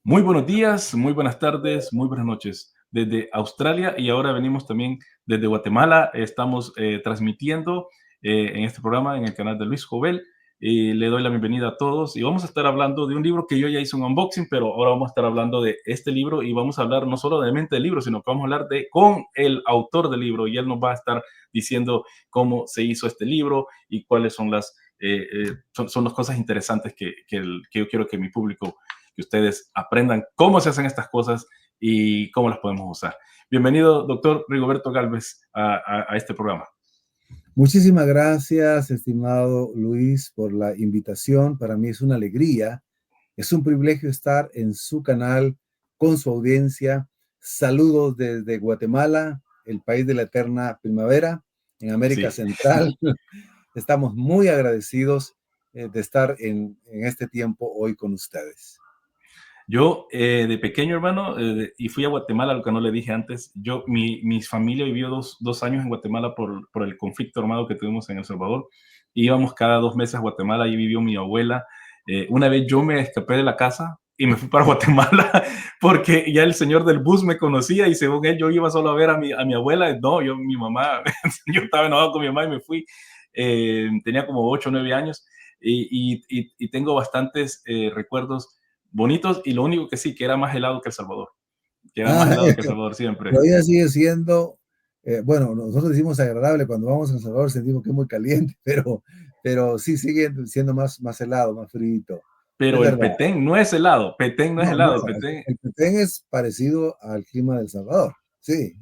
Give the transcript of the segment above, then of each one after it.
Muy buenos días, muy buenas tardes, muy buenas noches. Desde Australia y ahora venimos también desde Guatemala. Estamos transmitiendo en este programa en el canal de Luis Jovel. Le doy la bienvenida a todos y vamos a estar hablando de un libro que yo ya hice un unboxing, pero ahora vamos a estar hablando de este libro y vamos a hablar no solo de mente del libro, sino que vamos a hablar con el autor del libro y él nos va a estar diciendo cómo se hizo este libro y cuáles son son las cosas interesantes que yo quiero que mi público, que ustedes aprendan cómo se hacen estas cosas y cómo las podemos usar. Bienvenido, doctor Rigoberto Galvez, a este programa. Muchísimas gracias, estimado Luis, por la invitación. Para mí es una alegría, es un privilegio estar en su canal con su audiencia. Saludos desde Guatemala, el país de la eterna primavera, en América Sí. Central. Estamos muy agradecidos de estar en este tiempo hoy con ustedes. Yo de pequeño, hermano, y fui a Guatemala, lo que no le dije antes, mi familia vivió dos años en Guatemala por el conflicto armado que tuvimos en El Salvador. Íbamos cada 2 meses a Guatemala, ahí vivió mi abuela. Una vez yo me escapé de la casa y me fui para Guatemala porque ya el señor del bus me conocía y según él yo iba solo a ver a mi abuela. No, mi mamá, yo estaba enojado con mi mamá y me fui. Tenía como 8 o 9 años y tengo bastantes recuerdos bonitos, y lo único que sí, que era más helado que El Salvador, que era más helado que El Salvador siempre. Todavía sigue siendo, bueno, nosotros decimos agradable, cuando vamos a El Salvador sentimos que es muy caliente, pero sí sigue siendo más helado, más frío. Es Pero el verdad. Petén no es helado, Petén no es No, helado, Petén. el Petén es parecido al clima de El Salvador, sí.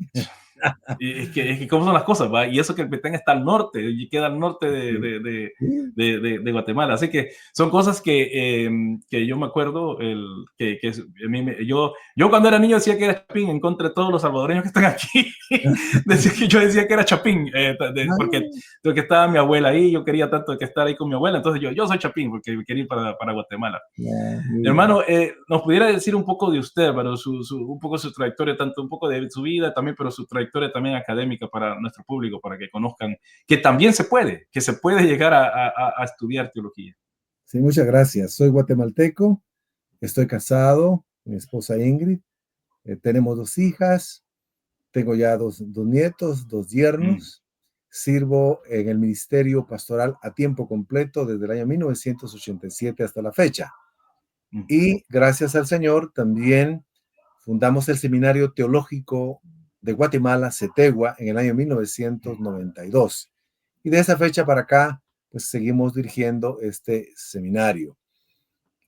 Y es que cómo son las cosas, ¿va? Y eso que el Petén está al norte, y queda al norte Sí, sí. de Guatemala. Así que son cosas que yo me acuerdo, yo cuando era niño decía que era Chapín en contra de todos los salvadoreños que están aquí. Yo decía que era Chapín, porque estaba mi abuela ahí, yo quería tanto que estar ahí con mi abuela, entonces yo soy Chapín porque quería ir para Guatemala. Muy bien. Hermano, ¿nos pudiera decir un poco de usted, hermano, un poco su trayectoria, tanto un poco de su vida también, pero su trayectoria también académica para nuestro público, para que conozcan que también que se puede llegar a estudiar teología? Sí, muchas gracias. Soy guatemalteco, estoy casado, mi esposa Ingrid, tenemos 2 hijas, tengo ya dos nietos, 2 yernos. Sirvo en el ministerio pastoral a tiempo completo desde el año 1987 hasta la fecha. Mm. Y gracias al Señor también fundamos el Seminario Teológico de Guatemala, CETEGUA, en el año 1992. Y de esa fecha para acá, pues seguimos dirigiendo este seminario.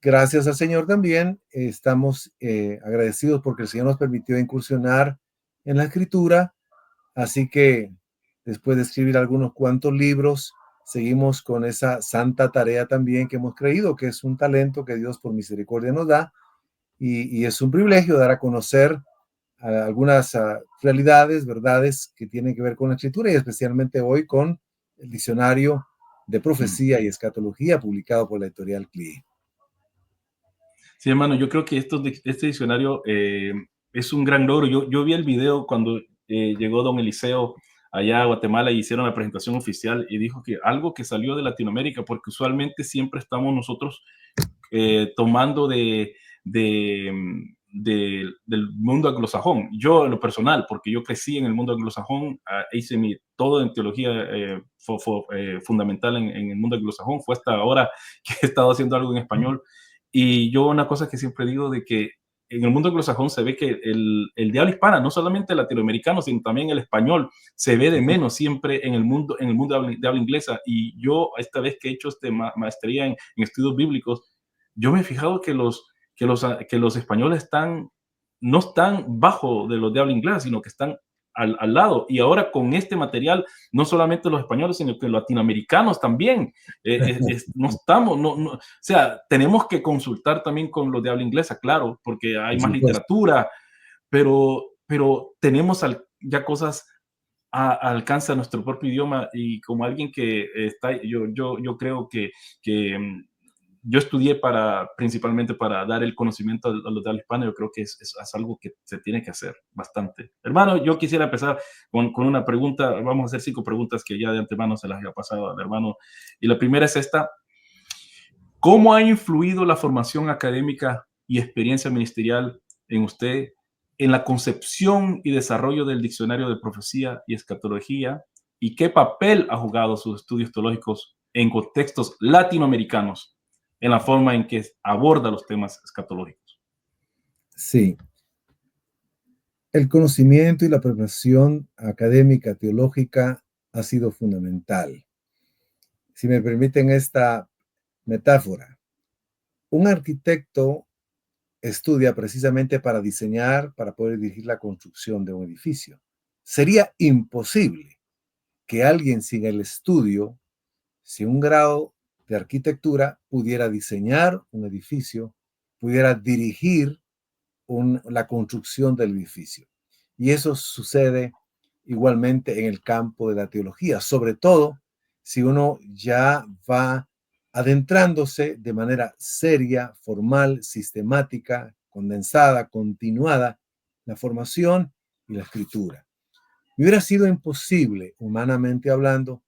Gracias al Señor también estamos agradecidos porque el Señor nos permitió incursionar en la escritura. Así que después de escribir algunos cuantos libros, seguimos con esa santa tarea también que hemos creído que es un talento que Dios por misericordia nos da, y es un privilegio dar a conocer algunas realidades, verdades que tienen que ver con la escritura, y especialmente hoy con el diccionario de profecía y escatología publicado por la editorial CLIE. Sí, hermano, yo creo que este diccionario es un gran logro. Yo vi el video cuando llegó don Eliseo allá a Guatemala y hicieron la presentación oficial y dijo que algo que salió de Latinoamérica, porque usualmente siempre estamos nosotros tomando del mundo anglosajón. Yo en lo personal, porque yo crecí en el mundo anglosajón, hice todo en teología fundamental en el mundo anglosajón, fue hasta ahora que he estado haciendo algo en español. Y yo una cosa que siempre digo de que en el mundo anglosajón se ve que el diablo hispana, no solamente el latinoamericano, sino también el español, se ve de menos siempre en el mundo de habla inglesa. Y yo, esta vez que he hecho maestría en estudios bíblicos, yo me he fijado que los españoles no están bajo de los de habla inglesa, sino que están al lado. Y ahora con este material, no solamente los españoles, sino que los latinoamericanos también, no estamos, o sea, tenemos que consultar también con los de habla inglesa, claro, porque hay Por más supuesto. literatura, pero tenemos ya cosas al alcance de nuestro propio idioma, y como alguien que está, yo creo que yo estudié principalmente para dar el conocimiento a los de habla hispana. Yo creo que es algo que se tiene que hacer bastante. Hermano, yo quisiera empezar con una pregunta. Vamos a hacer 5 preguntas que ya de antemano se las había pasado al hermano. Y la primera es esta: ¿cómo ha influido la formación académica y experiencia ministerial en usted en la concepción y desarrollo del diccionario de profecía y escatología y qué papel ha jugado sus estudios teológicos en contextos latinoamericanos en la forma en que aborda los temas escatológicos. Sí, el conocimiento y la preparación académica, teológica, ha sido fundamental. Si me permiten esta metáfora, un arquitecto estudia precisamente para diseñar, para poder dirigir la construcción de un edificio. Sería imposible que alguien sin el estudio, sin un grado de arquitectura, pudiera diseñar un edificio, pudiera dirigir la construcción del edificio. Y eso sucede igualmente en el campo de la teología, sobre todo si uno ya va adentrándose de manera seria, formal, sistemática, condensada, continuada, la formación y la escritura. Me hubiera sido imposible, humanamente hablando,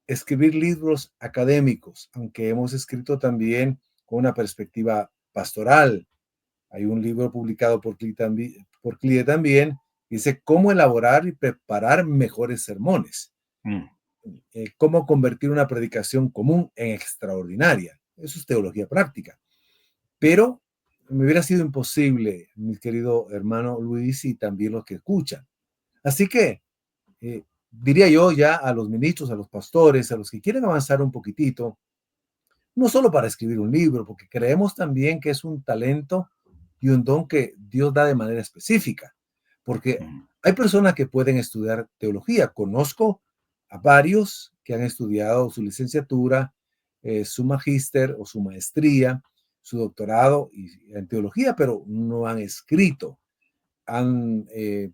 escribir libros académicos, aunque hemos escrito también con una perspectiva pastoral. Hay un libro publicado por CLIE también, dice cómo elaborar y preparar mejores sermones. Cómo convertir una predicación común en extraordinaria. Eso es teología práctica. Pero me hubiera sido imposible, mi querido hermano Luis, y también los que escuchan. Así que diría yo ya a los ministros, a los pastores, a los que quieren avanzar un poquitito, no solo para escribir un libro, porque creemos también que es un talento y un don que Dios da de manera específica, porque hay personas que pueden estudiar teología. Conozco a varios que han estudiado su licenciatura, su magíster o su maestría, su doctorado en teología, pero no han escrito, han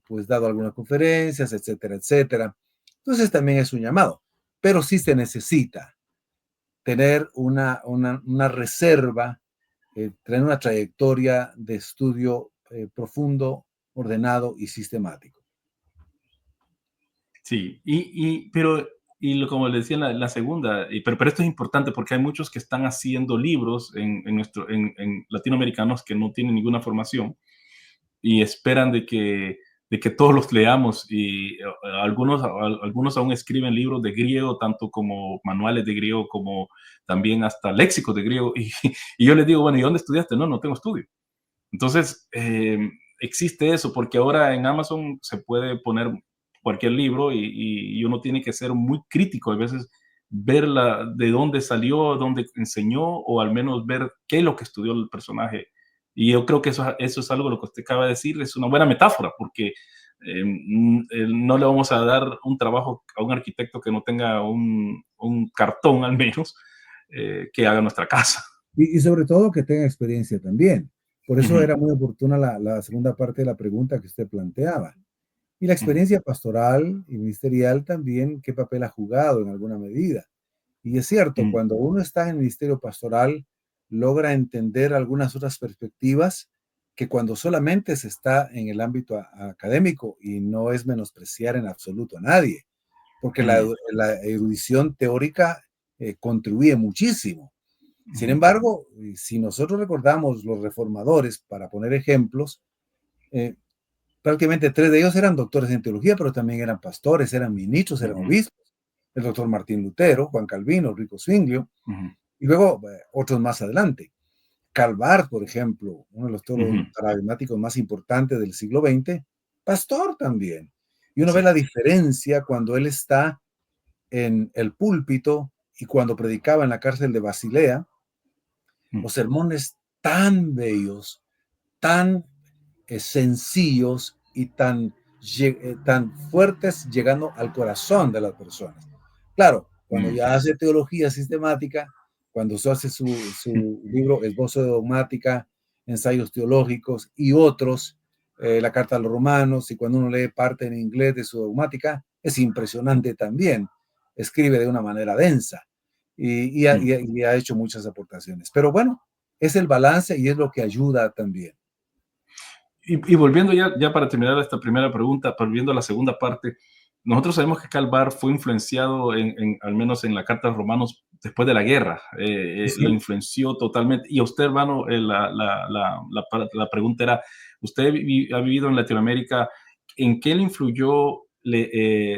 pues dado algunas conferencias, etcétera, etcétera. Entonces también es un llamado, pero sí se necesita tener una reserva, tener una trayectoria de estudio profundo, ordenado y sistemático. Sí, pero como le decía en la segunda, pero esto es importante porque hay muchos que están haciendo libros en latinoamericanos que no tienen ninguna formación y esperan de que todos los leamos y algunos aún escriben libros de griego, tanto como manuales de griego como también hasta léxicos de griego y yo les digo, bueno, ¿y dónde estudiaste? No, no tengo estudio. Entonces, existe eso, porque ahora en Amazon se puede poner cualquier libro y uno tiene que ser muy crítico, a veces ver de dónde salió, dónde enseñó, o al menos ver qué es lo que estudió el personaje. Y yo creo que eso es algo, lo que usted acaba de decir, es una buena metáfora, porque no le vamos a dar un trabajo a un arquitecto que no tenga un cartón al menos que haga nuestra casa. Y sobre todo que tenga experiencia también. Por eso era muy oportuna la segunda parte de la pregunta que usted planteaba. Y la experiencia pastoral y ministerial también, ¿qué papel ha jugado en alguna medida? Y es cierto, cuando uno está en el ministerio pastoral, logra entender algunas otras perspectivas que cuando solamente se está en el ámbito académico, y no es menospreciar en absoluto a nadie, porque la erudición teórica contribuye muchísimo. Sin embargo, si nosotros recordamos los reformadores, para poner ejemplos, prácticamente 3 de ellos eran doctores en teología, pero también eran pastores, eran ministros, eran obispos. El doctor Martín Lutero, Juan Calvino, Rico Zwinglio, y luego otros más adelante. Karl Barth, por ejemplo, uno de los teólogos paradigmáticos más importantes del siglo XX, pastor también. Y uno ve la diferencia cuando él está en el púlpito y cuando predicaba en la cárcel de Basilea, los sermones tan bellos, tan sencillos y tan fuertes, llegando al corazón de las personas. Claro, cuando ya hace teología sistemática, cuando se hace su libro Esbozo de Dogmática, Ensayos Teológicos y otros, la Carta a los Romanos, y cuando uno lee parte en inglés de su dogmática, es impresionante también. Escribe de una manera densa y ha hecho muchas aportaciones. Pero bueno, es el balance y es lo que ayuda también. Y volviendo ya para terminar esta primera pregunta, volviendo a la segunda parte, nosotros sabemos que Karl Barth fue influenciado al menos en la Carta a los Romanos después de la guerra, lo Sí. influenció totalmente. Y a usted, hermano, la pregunta era, usted ha vivido en Latinoamérica, ¿en qué le influyó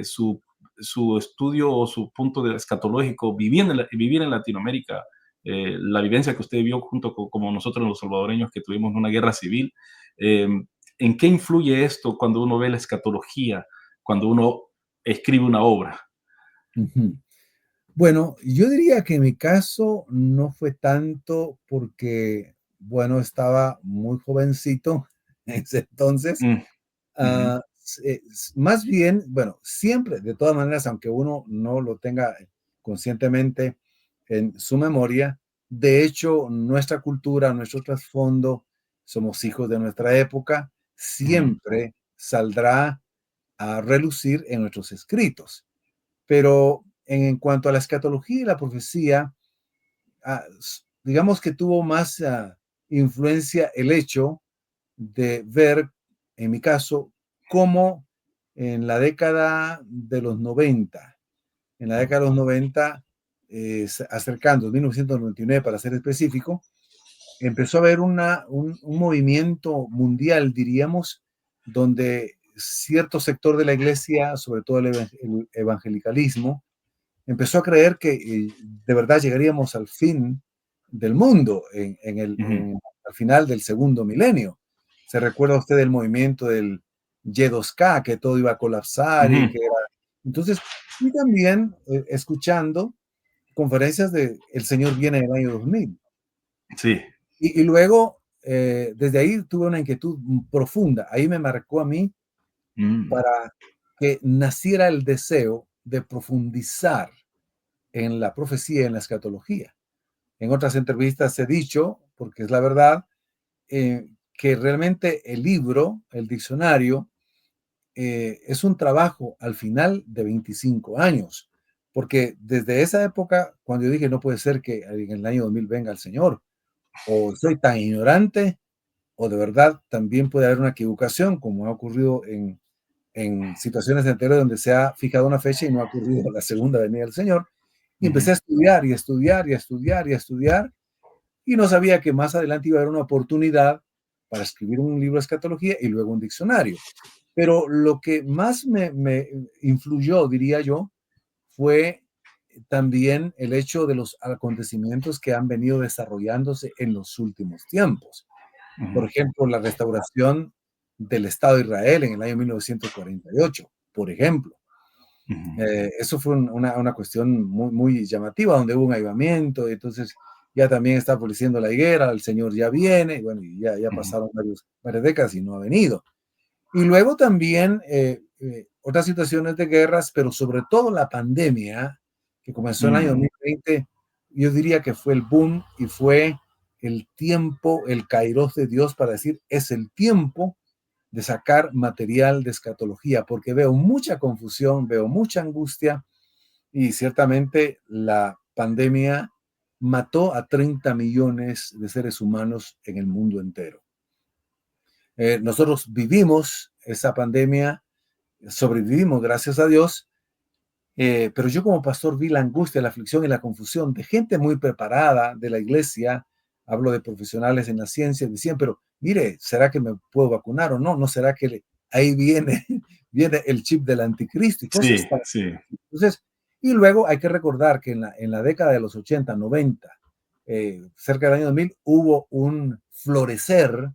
su estudio o su punto de escatológico vivir en Latinoamérica? La vivencia que usted vivió junto con como nosotros los salvadoreños que tuvimos una guerra civil, eh, ¿en qué influye esto cuando uno ve la escatología, cuando uno escribe una obra? Ujú. Bueno, yo diría que en mi caso no fue tanto porque, bueno, estaba muy jovencito en ese entonces. Mm, ujú, Más bien, bueno, siempre, de todas maneras, aunque uno no lo tenga conscientemente en su memoria, de hecho, nuestra cultura, nuestro trasfondo, somos hijos de nuestra época, ujú, siempre saldrá a relucir en nuestros escritos. Pero en cuanto a la escatología y la profecía, digamos que tuvo más influencia el hecho de ver, en mi caso, cómo en la década de los 90, en la década de los 90, acercando 1999 para ser específico, empezó a haber un movimiento mundial, diríamos, donde cierto sector de la iglesia, sobre todo el evangelicalismo, empezó a creer que de verdad llegaríamos al fin del mundo ujú, al final del segundo milenio. ¿Se recuerda usted del movimiento del Y2K, que todo iba a colapsar y ujú. que era... Entonces, y también escuchando conferencias de El Señor viene en el año 2000. Sí. Y luego, desde ahí tuve una inquietud profunda. Ahí me marcó a mí Mm, para que naciera el deseo de profundizar en la profecía y en la escatología. En otras entrevistas he dicho, porque es la verdad, que realmente el libro, el diccionario, es un trabajo al final de 25 años, porque desde esa época, cuando yo dije no puede ser que en el año 2000 venga el Señor, o soy tan ignorante, o de verdad también puede haber una equivocación, como ha ocurrido en situaciones anteriores donde se ha fijado una fecha y no ha ocurrido la segunda venida del Señor. Y empecé ujú, a estudiar y a estudiar y a estudiar y a estudiar y no sabía que más adelante iba a haber una oportunidad para escribir un libro de escatología y luego un diccionario. Pero lo que más me influyó, diría yo, fue también el hecho de los acontecimientos que han venido desarrollándose en los últimos tiempos. ujú, Por ejemplo, la restauración del Estado de Israel en el año 1948, por ejemplo. ujú, Eso fue una cuestión muy, muy llamativa, donde hubo un avivamiento, y entonces ya también está floreciendo la higuera, el Señor ya viene, y bueno, y ya ujú, pasaron varias décadas y no ha venido. Y luego también otras situaciones de guerras, pero sobre todo la pandemia, que comenzó en el año mm, 2020, yo diría que fue el boom y fue el tiempo, el kairos de Dios para decir, es el tiempo de sacar material de escatología, porque veo mucha confusión, veo mucha angustia y ciertamente la pandemia mató a 30 millones de seres humanos en el mundo entero. Nosotros vivimos esa pandemia, sobrevivimos, gracias a Dios, pero yo como pastor vi la angustia, la aflicción y la confusión de gente muy preparada de la iglesia, hablo de profesionales en la ciencia, decían, pero mire, ¿será que me puedo vacunar o no? ¿No será que ahí viene, viene el chip del anticristo y cosas sí, tan... sí. Entonces, y luego hay que recordar que en la década de los 80, 90, cerca del año 2000, hubo un florecer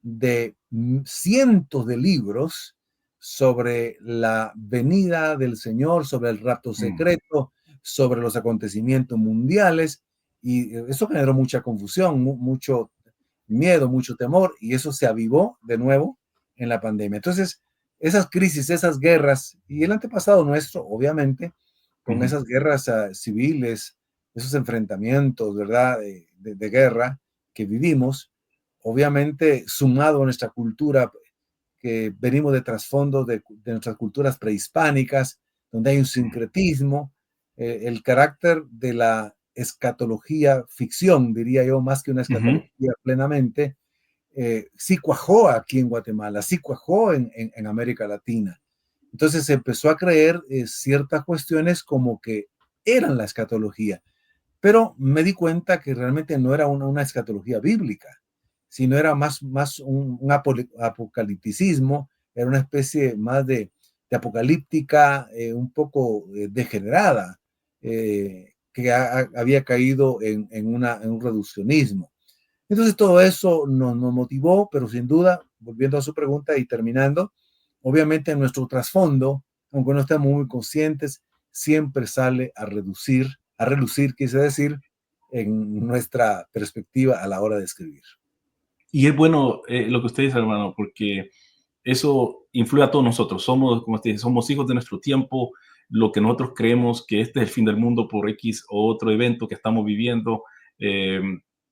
de cientos de libros sobre la venida del Señor, sobre el rapto Mm, secreto, sobre los acontecimientos mundiales, y eso generó mucha confusión, mucho miedo, mucho temor, y eso se avivó de nuevo en la pandemia. Entonces, esas crisis, esas guerras, y el antepasado nuestro, obviamente, con ujú, esas guerras civiles, esos enfrentamientos, ¿verdad?, de guerra que vivimos, obviamente sumado a nuestra cultura, que venimos de trasfondo de nuestras culturas prehispánicas, donde hay un sincretismo, el carácter de la escatología ficción, diría yo, más que una ujú, escatología plenamente, sí cuajó aquí en Guatemala, sí cuajó en América Latina. Entonces se empezó a creer ciertas cuestiones como que eran la escatología. Pero me di cuenta que realmente no era una escatología bíblica, sino era más un apocalipticismo, era una especie más de apocalíptica, un poco degenerada, que había caído en un reduccionismo. Entonces todo eso nos motivó, pero sin duda, volviendo a su pregunta y terminando, obviamente en nuestro trasfondo, aunque no estemos muy conscientes, siempre sale a relucir, quise decir, en nuestra perspectiva a la hora de escribir. Y es bueno lo que usted dice, hermano, porque eso influye a todos nosotros. Somos, como usted dice, somos hijos de nuestro tiempo. Lo que nosotros creemos que este es el fin del mundo por X o otro evento que estamos viviendo. eh,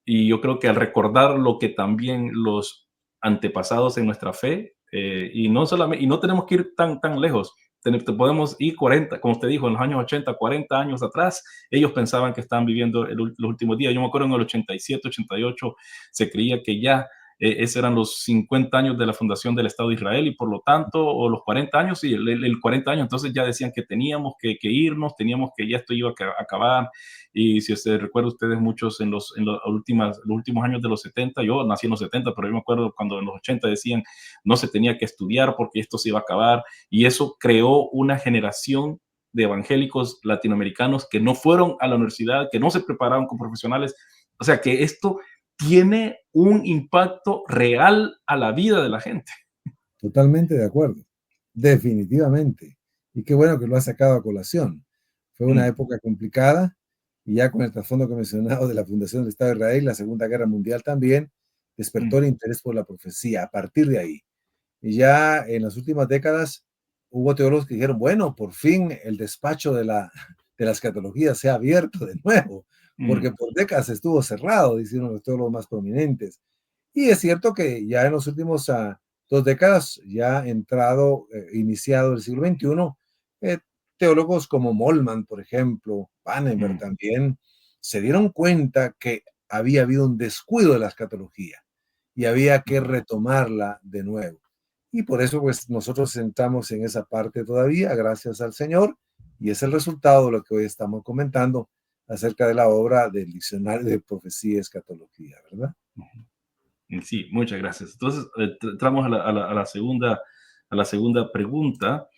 y yo creo que al recordar lo que también los antepasados en nuestra fe, y no solamente, y no tenemos que ir tan lejos. Podemos ir 40, como usted dijo, en los años 80, 40 años atrás, ellos pensaban que estaban viviendo los últimos días. Yo me acuerdo en el 87, 88, se creía que ya esos eran los 50 años de la fundación del Estado de Israel y por lo tanto, o los 40 años, sí, el 40 años, entonces ya decían que teníamos que irnos, teníamos que ya esto iba a acabar. Y si usted recuerda, ustedes muchos en los últimos años de los 70, yo nací en los 70, pero yo me acuerdo cuando en los 80 decían no se tenía que estudiar porque esto se iba a acabar, y eso creó una generación de evangélicos latinoamericanos que no fueron a la universidad, que no se prepararon como profesionales. O sea que esto tiene un impacto real a la vida de la gente. Totalmente de acuerdo, definitivamente. Y qué bueno que lo ha sacado a colación. Fue una época complicada y ya con el trasfondo que he mencionado de la fundación del Estado de Israel, la Segunda Guerra Mundial también, despertó el interés por la profecía a partir de ahí. Y ya en las últimas décadas hubo teólogos que dijeron, bueno, por fin el despacho de la escatología se ha abierto de nuevo, porque por décadas estuvo cerrado, dijeron los teólogos más prominentes. Y es cierto que ya en los últimos 2 décadas, ya entrado, iniciado el siglo XXI, teólogos como Molman, por ejemplo, Pannenberg también, se dieron cuenta que había habido un descuido de la escatología y había que retomarla de nuevo. Y por eso, pues, nosotros sentamos en esa parte todavía, gracias al Señor, y es el resultado de lo que hoy estamos comentando acerca de la obra del Diccionario de Profecía y Escatología, ¿verdad? Sí, muchas gracias. Entonces, entramos a la segunda pregunta.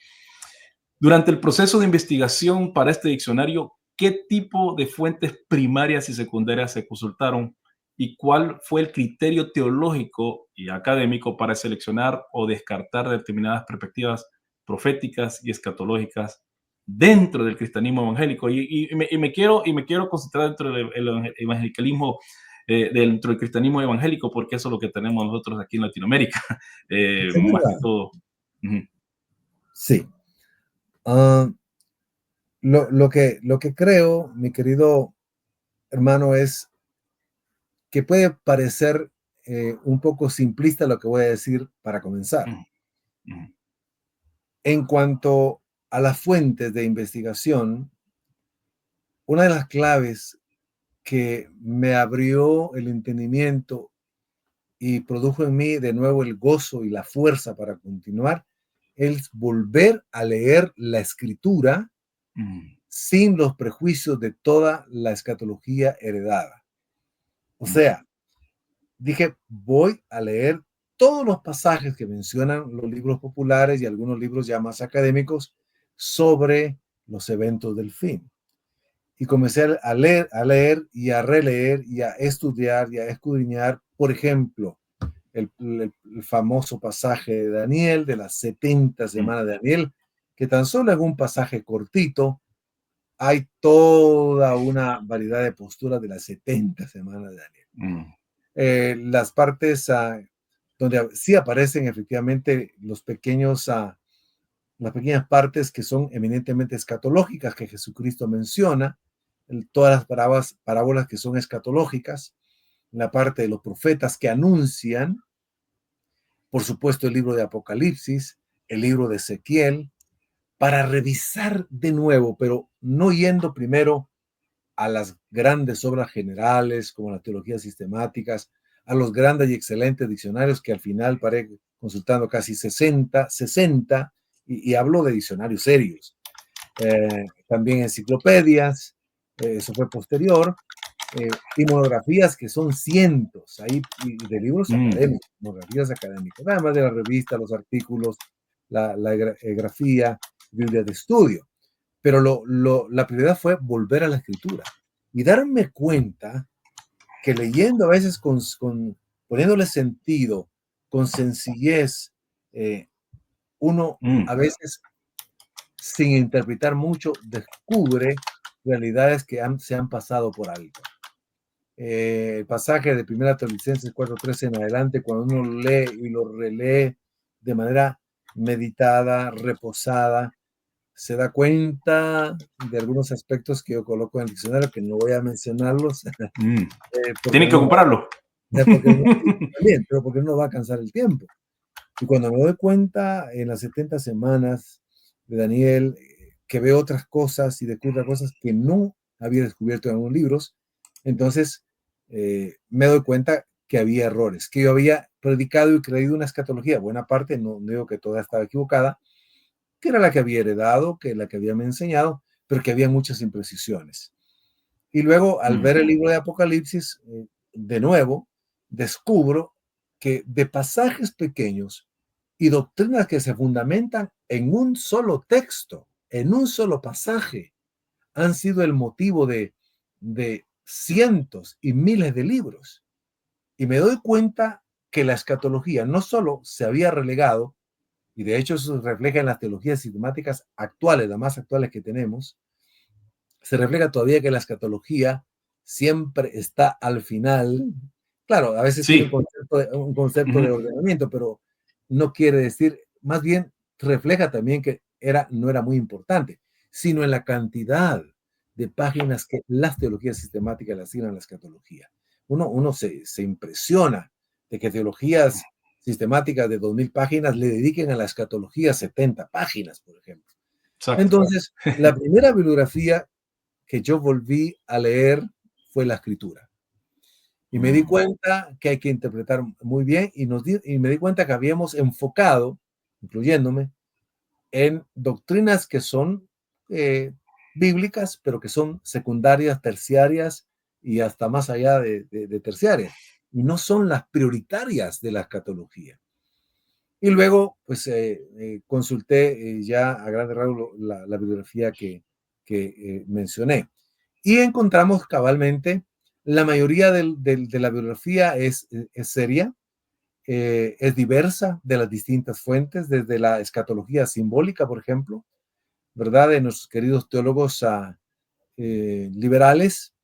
Durante el proceso de investigación para este diccionario, ¿qué tipo de fuentes primarias y secundarias se consultaron y cuál fue el criterio teológico y académico para seleccionar o descartar determinadas perspectivas proféticas y escatológicas dentro del cristianismo evangélico? Y me quiero concentrar dentro del evangelicalismo, dentro del cristianismo evangélico, porque eso es lo que tenemos nosotros aquí en Latinoamérica, Es más que verdad. todo. Ujú. Sí. Ah, lo que creo, mi querido hermano, es que puede parecer un poco simplista lo que voy a decir para comenzar. Ujú. Ujú. En cuanto a las fuentes de investigación, una de las claves que me abrió el entendimiento y produjo en mí de nuevo el gozo y la fuerza para continuar es volver a leer la escritura Mm, sin los prejuicios de toda la escatología heredada. O mm, sea, dije, voy a leer todos los pasajes que mencionan los libros populares y algunos libros ya más académicos sobre los eventos del fin. Y comencé a leer y a releer y a estudiar y a escudriñar, por ejemplo, el famoso pasaje de Daniel, de las 70 mm, semanas de Daniel, que tan solo en un pasaje cortito hay toda una variedad de posturas de las 70 semanas de Daniel. mm, Las partes donde sí aparecen efectivamente las pequeñas partes que son eminentemente escatológicas que Jesucristo menciona, todas las parábolas que son escatológicas, la parte de los profetas que anuncian, por supuesto el libro de Apocalipsis, el libro de Ezequiel, para revisar de nuevo, pero no yendo primero a las grandes obras generales como las teologías sistemáticas, a los grandes y excelentes diccionarios que al final paré consultando casi 60 y hablo de diccionarios serios. También enciclopedias eso fue posterior, y monografías que son cientos, ahí, y de libros académicos, monografías académicas, además de la revista, los artículos, la grafía, Biblia de estudio. Pero la prioridad fue volver a la escritura y darme cuenta que leyendo a veces poniéndole sentido, con sencillez, uno a veces, sin interpretar mucho, descubre realidades que se han pasado por alto. El pasaje de 1 Tesalonicenses 4:13 en adelante, cuando uno lo lee y lo relee de manera meditada, reposada, se da cuenta de algunos aspectos que yo coloco en el diccionario, que no voy a mencionarlos. Tienen que comprarlo. También, pero porque no va a alcanzar el tiempo. Y cuando me doy cuenta en las 70 semanas de Daniel, que veo otras cosas y descubro cosas que no había descubierto en algunos libros, entonces me doy cuenta que había errores, que yo había predicado y creído una escatología, buena parte, no digo que toda estaba equivocada, que era la que había heredado, que la que había me enseñado, pero que había muchas imprecisiones. Y luego, al ver el libro de Apocalipsis, de nuevo, descubro que de pasajes pequeños y doctrinas que se fundamentan en un solo texto, en un solo pasaje, han sido el motivo de cientos y miles de libros. Y me doy cuenta que la escatología no solo se había relegado, y de hecho eso se refleja en las teologías sistemáticas actuales, las más actuales que tenemos, se refleja todavía que la escatología siempre está al final. Claro, a veces tiene un concepto de ordenamiento, pero no quiere decir, más bien refleja también que no era muy importante, sino en la cantidad de páginas que las teologías sistemáticas le asignan a la escatología. Uno se impresiona de que teologías sistemáticas de 2000 páginas le dediquen a la escatología 70 páginas, por ejemplo. Exacto. Entonces, la primera bibliografía que yo volví a leer fue la escritura. Y me di cuenta que hay que interpretar muy bien y me di cuenta que habíamos enfocado, incluyéndome, en doctrinas que son bíblicas, pero que son secundarias, terciarias y hasta más allá de terciarias. Y no son las prioritarias de la escatología. Y luego, pues, consulté ya a grandes rasgos la bibliografía que mencioné. Y encontramos cabalmente, la mayoría de la bibliografía es seria, es diversa de las distintas fuentes, desde la escatología simbólica, por ejemplo, ¿verdad? De nuestros queridos teólogos liberales,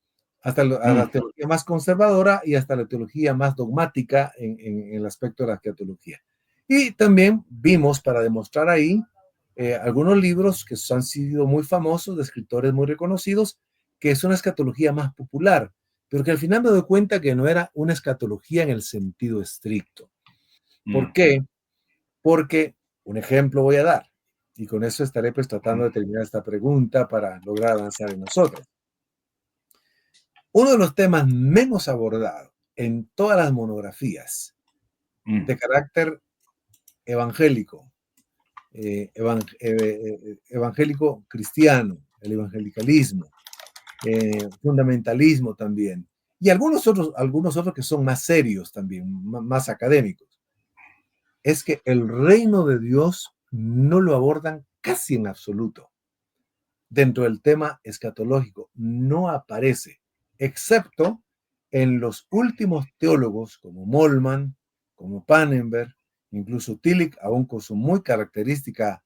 hasta la teología más conservadora y hasta la teología más dogmática en el aspecto de la escatología. Y también vimos, para demostrar ahí, algunos libros que han sido muy famosos, de escritores muy reconocidos, que es una escatología más popular, pero que al final me doy cuenta que no era una escatología en el sentido estricto. ¿Por qué? Porque, un ejemplo voy a dar, y con eso estaré pues tratando de terminar esta pregunta para lograr avanzar en nosotros. Uno de los temas menos abordados en todas las monografías de carácter evangélico, evangélico cristiano, el evangelicalismo, fundamentalismo también, y algunos otros que son más serios también, más académicos, es que el reino de Dios no lo abordan casi en absoluto. Dentro del tema escatológico no aparece, excepto en los últimos teólogos como Moltmann, como Pannenberg, incluso Tillich, aún con su muy característica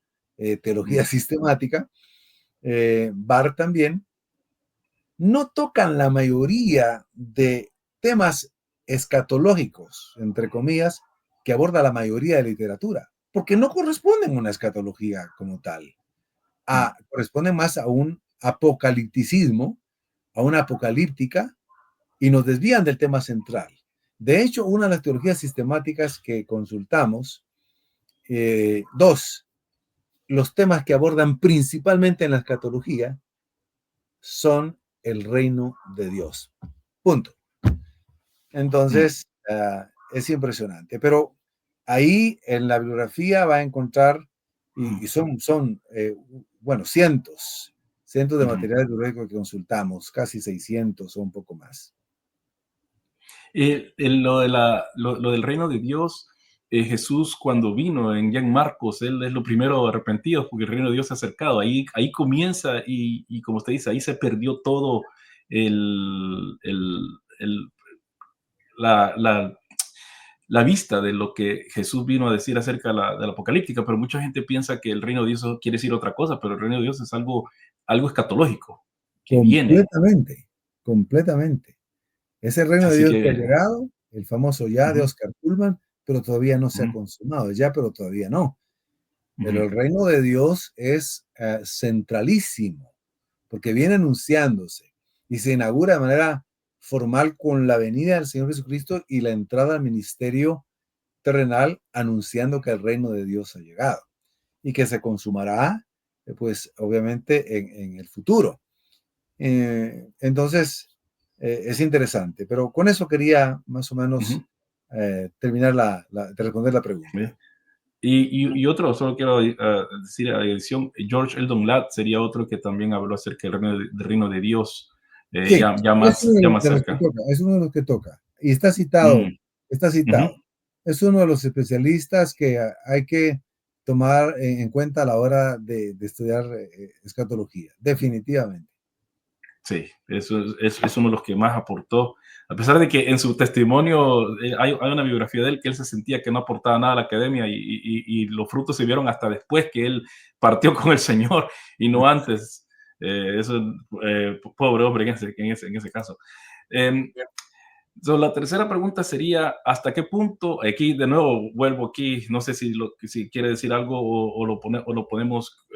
teología sistemática, Barth también, no tocan la mayoría de temas escatológicos, entre comillas, que aborda la mayoría de literatura, porque no corresponden a una escatología como tal. Corresponden más a un apocalipticismo, a una apocalíptica, y nos desvían del tema central. De hecho, una de las teologías sistemáticas que consultamos, los temas que abordan principalmente en la escatología son el reino de Dios. Punto. Entonces, es impresionante. Pero ahí en la bibliografía va a encontrar, y son cientos centros de Ujú. materiales biológicos que consultamos, casi 600 o un poco más. Lo del reino de Dios, Jesús cuando vino en San Marcos, él es lo primero arrepentido porque el reino de Dios se ha acercado. Ahí comienza y como usted dice, ahí se perdió todo el, el, el- la, la, la vista de lo que Jesús vino a decir acerca de la apocalíptica, pero mucha gente piensa que el reino de Dios quiere decir otra cosa, pero el reino de Dios es algo escatológico que viene. Completamente, completamente. Ese reino de Así Dios que ha que, llegado, el famoso ya de ujú, Oscar Pullman, pero todavía no se ha ujú, consumado, ya, pero todavía no. Pero ujú, el reino de Dios es centralísimo, porque viene anunciándose y se inaugura de manera formal con la venida del Señor Jesucristo y la entrada al ministerio terrenal, anunciando que el reino de Dios ha llegado y que se consumará, pues obviamente en el futuro. Entonces, es interesante, pero con eso quería más o menos ujú. terminar de responder la pregunta. Bien. Y otro, solo quiero decir a la edición, George Eldon Ladd sería otro que también habló acerca del reino de Dios, Sí, es uno ya de más los que cerca. toca, es uno de los que toca. Y Mm, está ujú. citado. Es uno de los especialistas que hay que tomar en cuenta a la hora de estudiar escatología, definitivamente. Sí, eso es uno de los que más aportó, a pesar de que en su testimonio hay una biografía de él que él se sentía que no aportaba nada a la academia y los frutos se vieron hasta después que él partió con el Señor y no antes. Eso, pobre hombre en ese caso. Em, la tercera pregunta sería, ¿hasta qué punto? Aquí de nuevo vuelvo aquí, no sé si quiere decir algo o lo podemos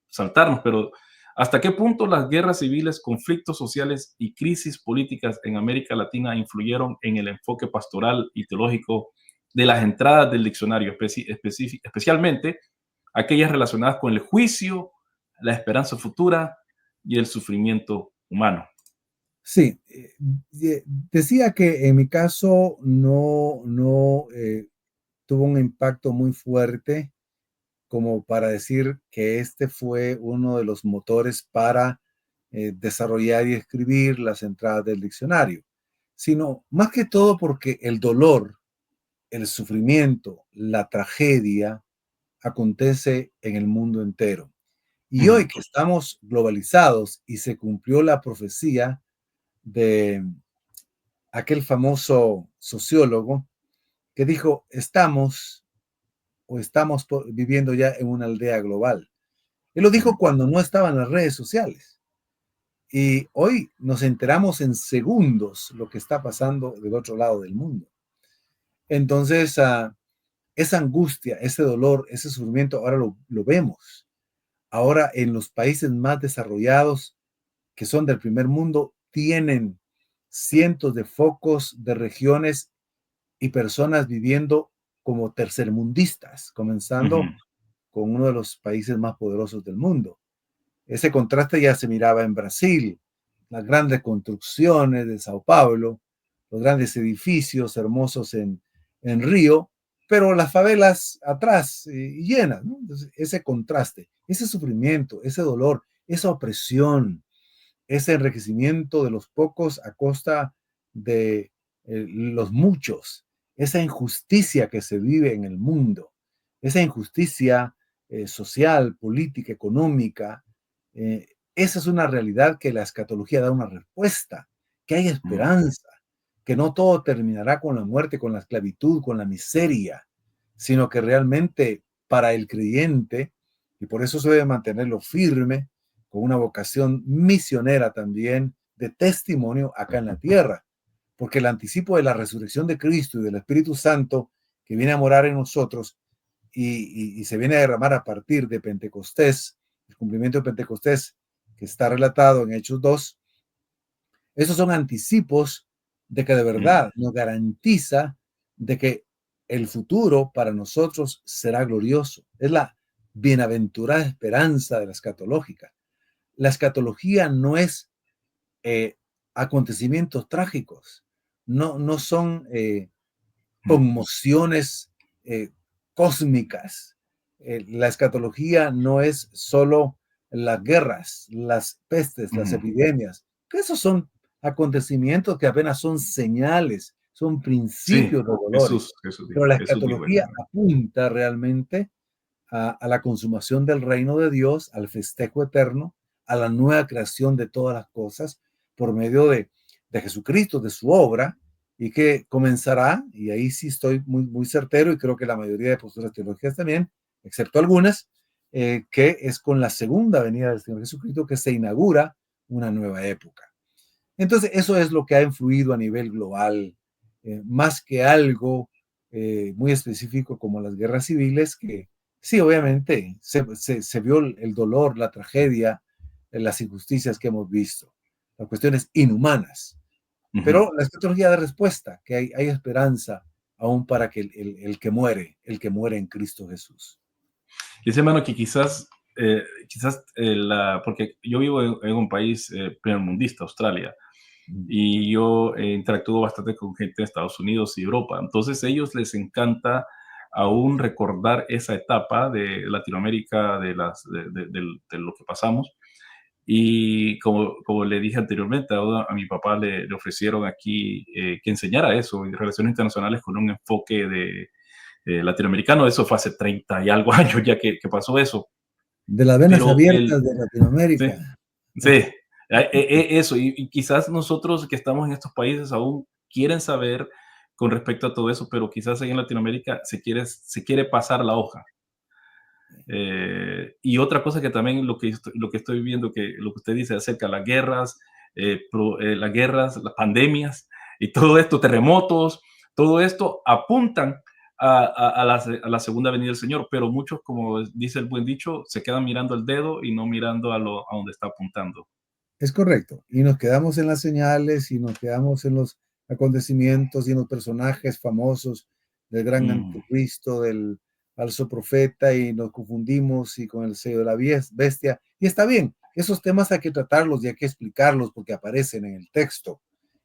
saltarnos, pero ¿hasta qué punto las guerras civiles, conflictos sociales y crisis políticas en América Latina influyeron en el enfoque pastoral y teológico de las entradas del diccionario, especialmente aquellas relacionadas con el juicio, la esperanza futura y el sufrimiento humano? Sí, decía que en mi caso no tuvo un impacto muy fuerte como para decir que este fue uno de los motores para desarrollar y escribir las entradas del diccionario, sino más que todo porque el dolor, el sufrimiento, la tragedia acontece en el mundo entero. Y Ujú, hoy que estamos globalizados y se cumplió la profecía de aquel famoso sociólogo que dijo, estamos viviendo ya en una aldea global. Él lo dijo ujú. cuando no estaban las redes sociales. Y hoy nos enteramos en segundos lo que está pasando del otro lado del mundo. Entonces, esa angustia, ese dolor, ese sufrimiento, ahora lo vemos. Ahora en los países más desarrollados, que son del primer mundo, tienen cientos de focos de regiones y personas viviendo como tercermundistas, Ujú, comenzando con uno de los países más poderosos del mundo. Ese contraste ya se miraba en Brasil, las grandes construcciones de Sao Paulo, los grandes edificios hermosos en Río, pero las favelas atrás llenas, ¿no? Entonces, ese contraste, ese sufrimiento, ese dolor, esa opresión, ese enriquecimiento de los pocos a costa de los muchos, esa injusticia que se vive en el mundo, esa injusticia social, política, económica, esa es una realidad que la escatología da una respuesta, que hay ujú, esperanza, que no todo terminará con la muerte, con la esclavitud, con la miseria, sino que realmente para el creyente, y por eso se debe mantenerlo firme, con una vocación misionera también, de testimonio acá en la tierra, porque el anticipo de la resurrección de Cristo y del Espíritu Santo que viene a morar en nosotros y se viene a derramar a partir de Pentecostés, el cumplimiento de Pentecostés que está relatado en Hechos 2, esos son anticipos de que de ujú, verdad nos garantiza de que el futuro para nosotros será glorioso. Es la bienaventurada esperanza de la escatológica. La escatología no es eh, acontecimientos trágicos, no son ujú, conmociones cósmicas. La escatología no es solo las guerras, las pestes, las Ujú. epidemias, que esos son acontecimientos que apenas son señales, son Sí, principios de dolores. Jesús Pero dijo, la Jesús dijo eso. escatología apunta realmente a la consumación del reino de Dios, al festejo eterno, a la nueva creación de todas las cosas por medio de Jesucristo, de su obra, y que comenzará, y ahí sí estoy muy certero, y creo que la mayoría de posturas teológicas también, excepto algunas, que es con la segunda venida del Señor Jesucristo que se inaugura una nueva época. Entonces, eso es lo que ha influido a nivel global, más que algo muy específico como las guerras civiles, que sí, obviamente, se vio el dolor, la tragedia, las injusticias que hemos visto, las cuestiones inhumanas, Ujú. pero la escatología da respuesta, que hay esperanza aún para que el que muere en Cristo Jesús. Dice, hermano, que porque yo vivo en un país primermundista, Australia, Mm. y yo interactúo bastante con gente de Estados Unidos y Europa. Entonces, a ellos les encanta aún recordar esa etapa de Latinoamérica, de lo que pasamos. Y como le dije anteriormente, a mi papá le ofrecieron aquí que enseñara eso, en relaciones internacionales con un enfoque latinoamericano. Eso fue hace 30 y algo años ya que pasó eso. De las venas Pero abiertas de sí, Latinoamérica. sí, eso, y quizás nosotros que estamos en estos países aún quieren saber con respecto a todo eso, pero quizás ahí en Latinoamérica se quiere pasar la hoja. Y otra cosa que también lo que estoy viendo, que lo que usted dice acerca de las guerras, las pandemias y todo esto, terremotos, todo esto apuntan a la segunda venida del Señor, pero muchos, como dice el buen dicho, se quedan mirando el dedo y no mirando a donde está apuntando. Es correcto. Y nos quedamos en las señales y nos quedamos en los acontecimientos y en los personajes famosos del gran Mm, anticristo, del falso profeta y nos confundimos y con el sello de la bestia. Y está bien, esos temas hay que tratarlos y hay que explicarlos porque aparecen en el texto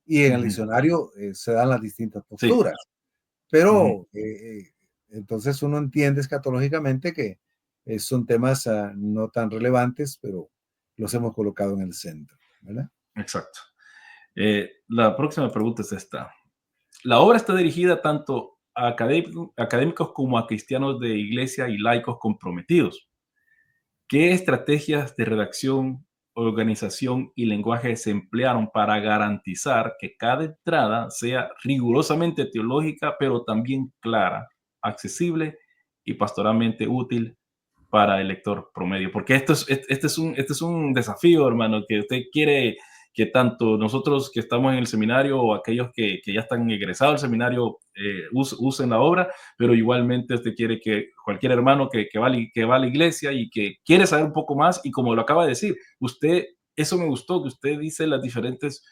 y en el ujú, diccionario se dan las distintas sí, posturas. ujú, Pero entonces uno entiende escatológicamente que son temas no tan relevantes, pero los hemos colocado en el centro, ¿verdad? exacto. La próxima pregunta es esta. La obra está dirigida tanto a académicos como a cristianos de iglesia y laicos comprometidos. ¿Qué estrategias de redacción, organización y lenguaje se emplearon para garantizar que cada entrada sea rigurosamente teológica, pero también clara, accesible y pastoralmente útil para el lector promedio? Porque este es un desafío, hermano, que usted quiere que tanto nosotros que estamos en el seminario o aquellos que ya están egresados del seminario usen la obra, pero igualmente usted quiere que cualquier hermano que va a la iglesia y que quiere saber un poco más, y como lo acaba de decir, eso me gustó, que usted dice las diferentes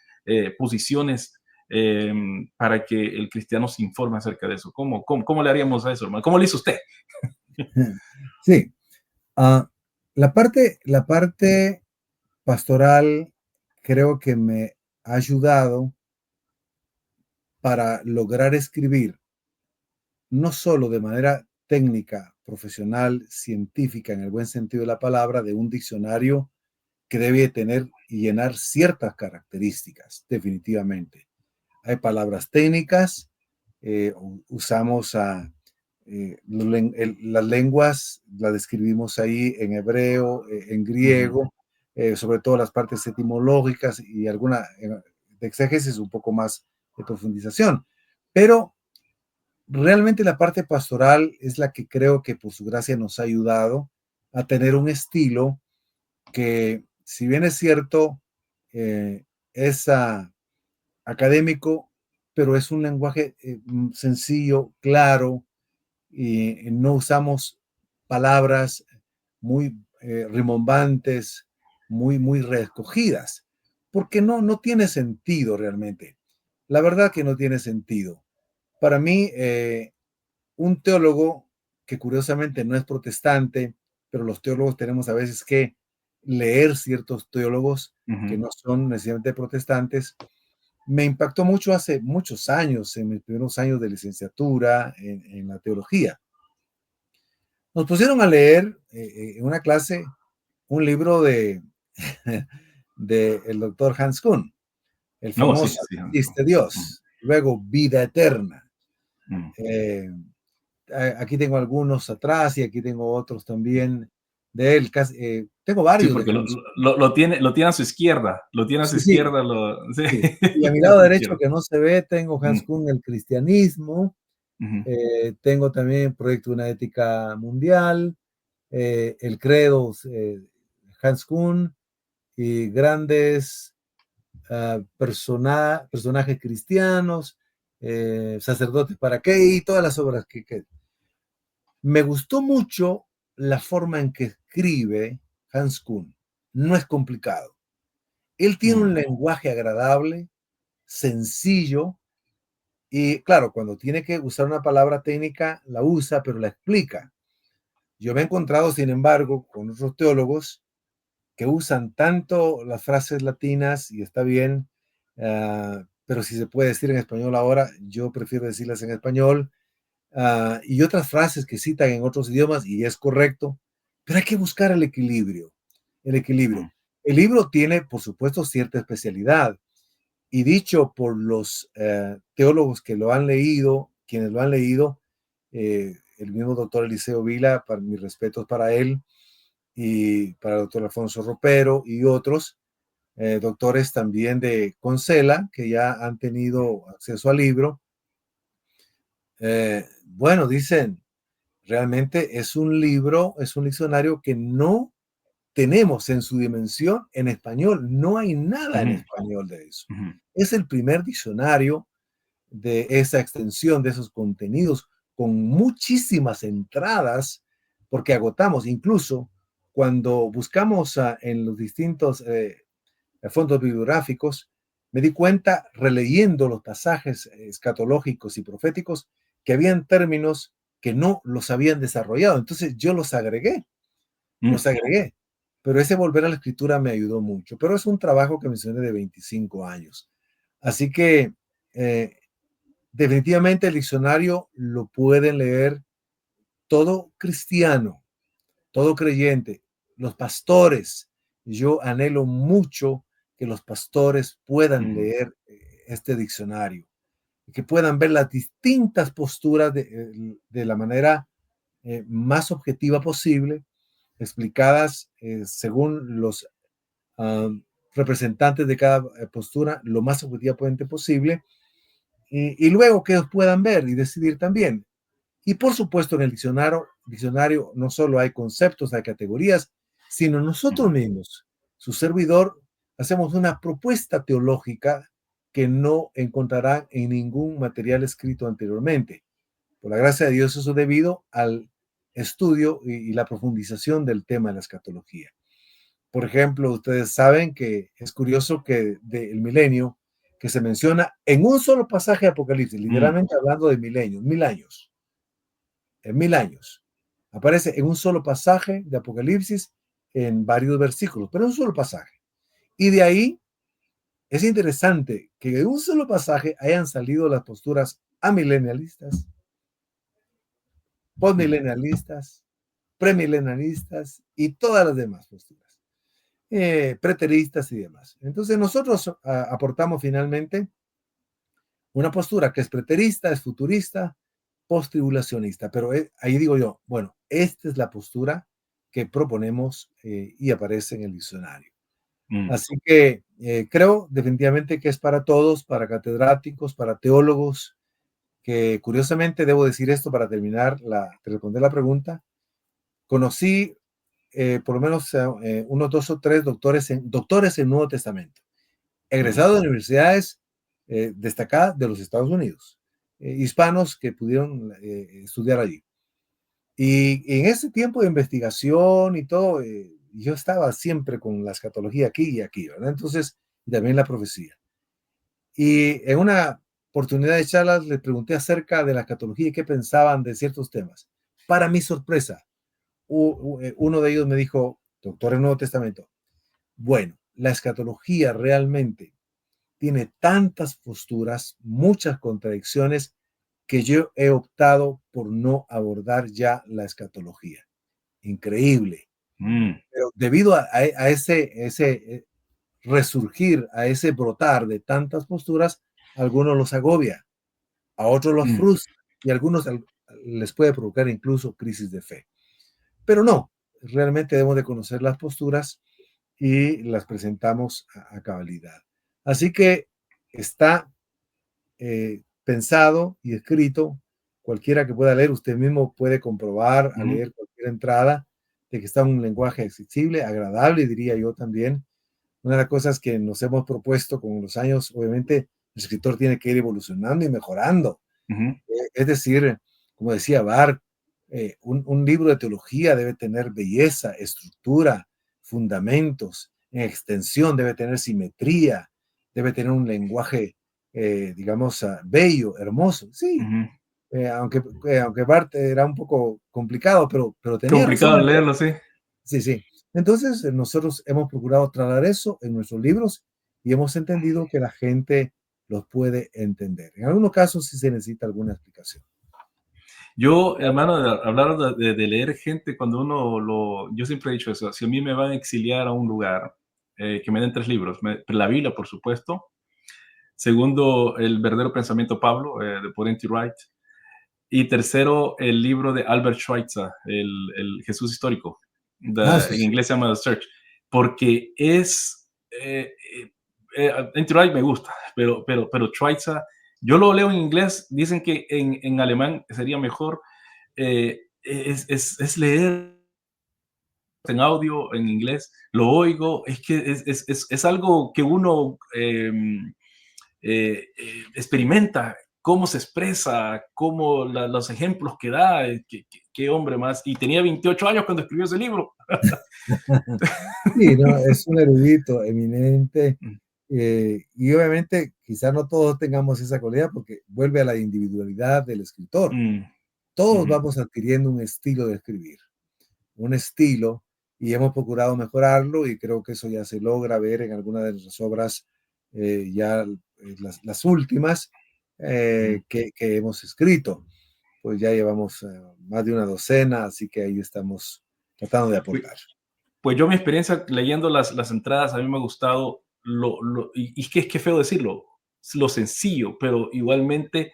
posiciones eh, para que el cristiano se informe acerca de eso. ¿Cómo le haríamos a eso, hermano? ¿Cómo le hizo usted? Sí, ah, la parte pastoral creo que me ha ayudado para lograr escribir, no solo de manera técnica, profesional, científica, en el buen sentido de la palabra, de un diccionario que debe tener y llenar ciertas características, definitivamente. Hay palabras técnicas, usamos las lenguas, las describimos ahí en hebreo, en Ujú, griego, sobre todo las partes etimológicas y alguna de exégesis un poco más de profundización. Pero realmente la parte pastoral es la que creo que por su gracia nos ha ayudado a tener un estilo que, si bien es cierto, es académico, pero es un lenguaje sencillo, claro, y no usamos palabras muy rimbombantes, muy reescogidas, porque no tiene sentido realmente. La verdad que no tiene sentido. Para mí, un teólogo que curiosamente no es protestante, pero los teólogos tenemos a veces que leer ciertos teólogos que ujú. no son necesariamente protestantes. Me impactó mucho hace muchos años, en mis primeros años de licenciatura en la teología. Nos pusieron a leer en una clase un libro de, de el doctor Hans Kuhn, el No, sí, famoso sí. Existe Dios, luego Vida Eterna. Mm. Eh, Aquí tengo algunos atrás y aquí tengo otros también de él. Tengo Sí, varios de porque Hans. lo tiene a su izquierda, lo tiene a su Sí, sí, izquierda, sí, sí. Y a lo mi tiene a lado su derecho, izquierda. que no se ve, tengo Hans Mm, Kuhn, el cristianismo. ujú, Tengo también Proyecto de una ética mundial, el credo, Hans Kuhn y grandes personajes cristianos, sacerdotes para qué y todas las obras que. Me gustó mucho la forma en que escribe Hans Kuhn. No es complicado. Él tiene un mm, lenguaje agradable, sencillo, y claro, cuando tiene que usar una palabra técnica, la usa, pero la explica. Yo me he encontrado, sin embargo, con otros teólogos que usan tanto las frases latinas, y está bien, pero si se puede decir en español ahora, yo prefiero decirlas en español, y otras frases que citan en otros idiomas, y es correcto, pero hay que buscar el equilibrio. El equilibrio. mm, El libro tiene, por supuesto, cierta especialidad, y dicho por los teólogos que lo han leído, quienes lo han leído, el mismo doctor Eliseo Vila, para mis respetos para él, y para el doctor Alfonso Ropero y otros doctores también de Concela, que ya han tenido acceso al libro. Bueno, dicen, realmente es un libro, es un diccionario que no tenemos en su dimensión en español. No hay nada en ujú, español de eso. ujú, Es el primer diccionario de esa extensión, de esos contenidos, con muchísimas entradas, porque agotamos, incluso cuando buscamos en los distintos fondos bibliográficos, me di cuenta, releyendo los pasajes escatológicos y proféticos, que habían términos que no los habían desarrollado. Entonces yo los mm, agregué. Pero ese volver a la escritura me ayudó mucho. Pero es un trabajo que mencioné de 25 años. Así que eh, definitivamente el diccionario lo pueden leer todo cristiano, todo creyente, los pastores. Yo anhelo mucho que los pastores puedan ujú, leer este diccionario, que puedan ver las distintas posturas de la manera más objetiva posible, explicadas según los um, representantes de cada postura, lo más objetivamente posible, y luego que ellos puedan ver y decidir también. Y por supuesto, en el diccionario no solo hay conceptos, hay categorías, sino nosotros ujú, mismos, su servidor, hacemos una propuesta teológica que no encontrarán en ningún material escrito anteriormente. Por la gracia de Dios, eso debido al estudio y la profundización del tema de la escatología. Por ejemplo, ustedes saben que es curioso que del milenio, que se menciona en un solo pasaje de Apocalipsis, mm, literalmente hablando de milenios, 1000 años, en 1000 años. Aparece en un solo pasaje de Apocalipsis en varios versículos, pero en un solo pasaje. Y de ahí es interesante que en un solo pasaje hayan salido las posturas amilenialistas, mm, postmilenialistas, premilenialistas y todas las demás posturas, preteristas y demás. Entonces nosotros aportamos finalmente una postura que es preterista, es futurista, post-tribulacionista, pero ahí digo yo, bueno, esta es la postura que proponemos y aparece en el diccionario. mm, Así que creo definitivamente que es para todos, para catedráticos, para teólogos, que curiosamente debo decir esto para terminar de responder la pregunta. Conocí por lo menos unos 2 o 3 doctores en Nuevo Testamento, mm, egresados de universidades destacadas de los Estados Unidos, hispanos que pudieron estudiar allí. Y en ese tiempo de investigación y todo, yo estaba siempre con la escatología aquí y aquí, ¿verdad? Entonces, y también la profecía. Y en una oportunidad de charlas les pregunté acerca de la escatología y qué pensaban de ciertos temas. Para mi sorpresa, uno de ellos me dijo, doctor en Nuevo Testamento, bueno, la escatología realmente tiene tantas posturas, muchas contradicciones, que yo he optado por no abordar ya la escatología. Increíble. Pero debido a ese resurgir, a ese brotar de tantas posturas, a algunos los agobia, a otros los mm, frustra y a algunos les puede provocar incluso crisis de fe. Pero no, realmente debemos de conocer las posturas y las presentamos a cabalidad. Así que está pensado y escrito, cualquiera que pueda leer, usted mismo puede comprobar al ujú, leer cualquier entrada de que está un lenguaje accesible, agradable, diría yo también. Una de las cosas que nos hemos propuesto con los años, obviamente, el escritor tiene que ir evolucionando y mejorando. ujú, Es decir, como decía Barth, un libro de teología debe tener belleza, estructura, fundamentos, en extensión debe tener simetría, debe tener un lenguaje, digamos, bello, hermoso. Sí, ujú. aunque Barth era un poco complicado, pero tenía razón. Complicado leerlo, sí. Sí, sí. Entonces, nosotros hemos procurado trasladar eso en nuestros libros y hemos entendido que la gente los puede entender. En algunos casos sí se necesita alguna explicación. Yo, hermano, hablar de leer gente, cuando yo siempre he dicho eso, si a mí me van a exiliar a un lugar, que me den 3 libros, la Biblia, por supuesto, segundo, El verdadero pensamiento de Pablo, de por N.T. Wright, y tercero, el libro de Albert Schweitzer, el Jesús histórico, Ah, sí, en sí. inglés se llama The Search, porque N.T. Wright me gusta, pero Schweitzer, yo lo leo en inglés, dicen que en alemán sería mejor, es leer en audio, en inglés, lo oigo, es que es algo que uno experimenta, cómo se expresa, cómo los ejemplos que da, qué hombre más. Y tenía 28 años cuando escribió ese libro. Sí, no, es un erudito eminente Mm, y obviamente quizás no todos tengamos esa cualidad porque vuelve a la individualidad del escritor. mm, Todos ujú. vamos adquiriendo un estilo de escribir, un estilo, y hemos procurado mejorarlo y creo que eso ya se logra ver en algunas de nuestras obras, ya las últimas Ujú. que hemos escrito. Pues ya llevamos más de una docena, así que ahí estamos tratando de Pues, aportar. pues yo mi experiencia leyendo las entradas, a mí me ha gustado, y es que es feo decirlo, lo sencillo, pero igualmente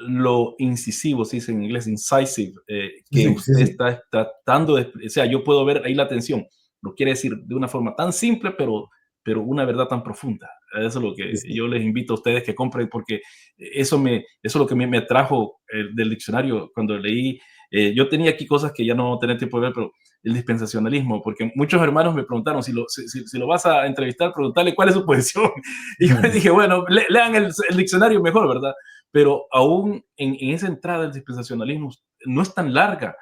lo incisivo, se dice en inglés, incisive, Sí, que sí, sí, usted sí. está tratando de, o sea, yo puedo ver ahí la tensión, lo quiere decir de una forma tan simple, pero una verdad tan profunda. Eso es lo que Sí, sí. yo les invito a ustedes que compren, porque eso es lo que me atrajo del diccionario cuando leí. Yo tenía aquí cosas que ya no tenía tiempo de ver, pero el dispensacionalismo, porque muchos hermanos me preguntaron, si lo vas a entrevistar, preguntarle cuál es su posición. Y yo les dije, bueno, lean el diccionario mejor, ¿verdad? Pero aún en esa entrada del dispensacionalismo no es tan larga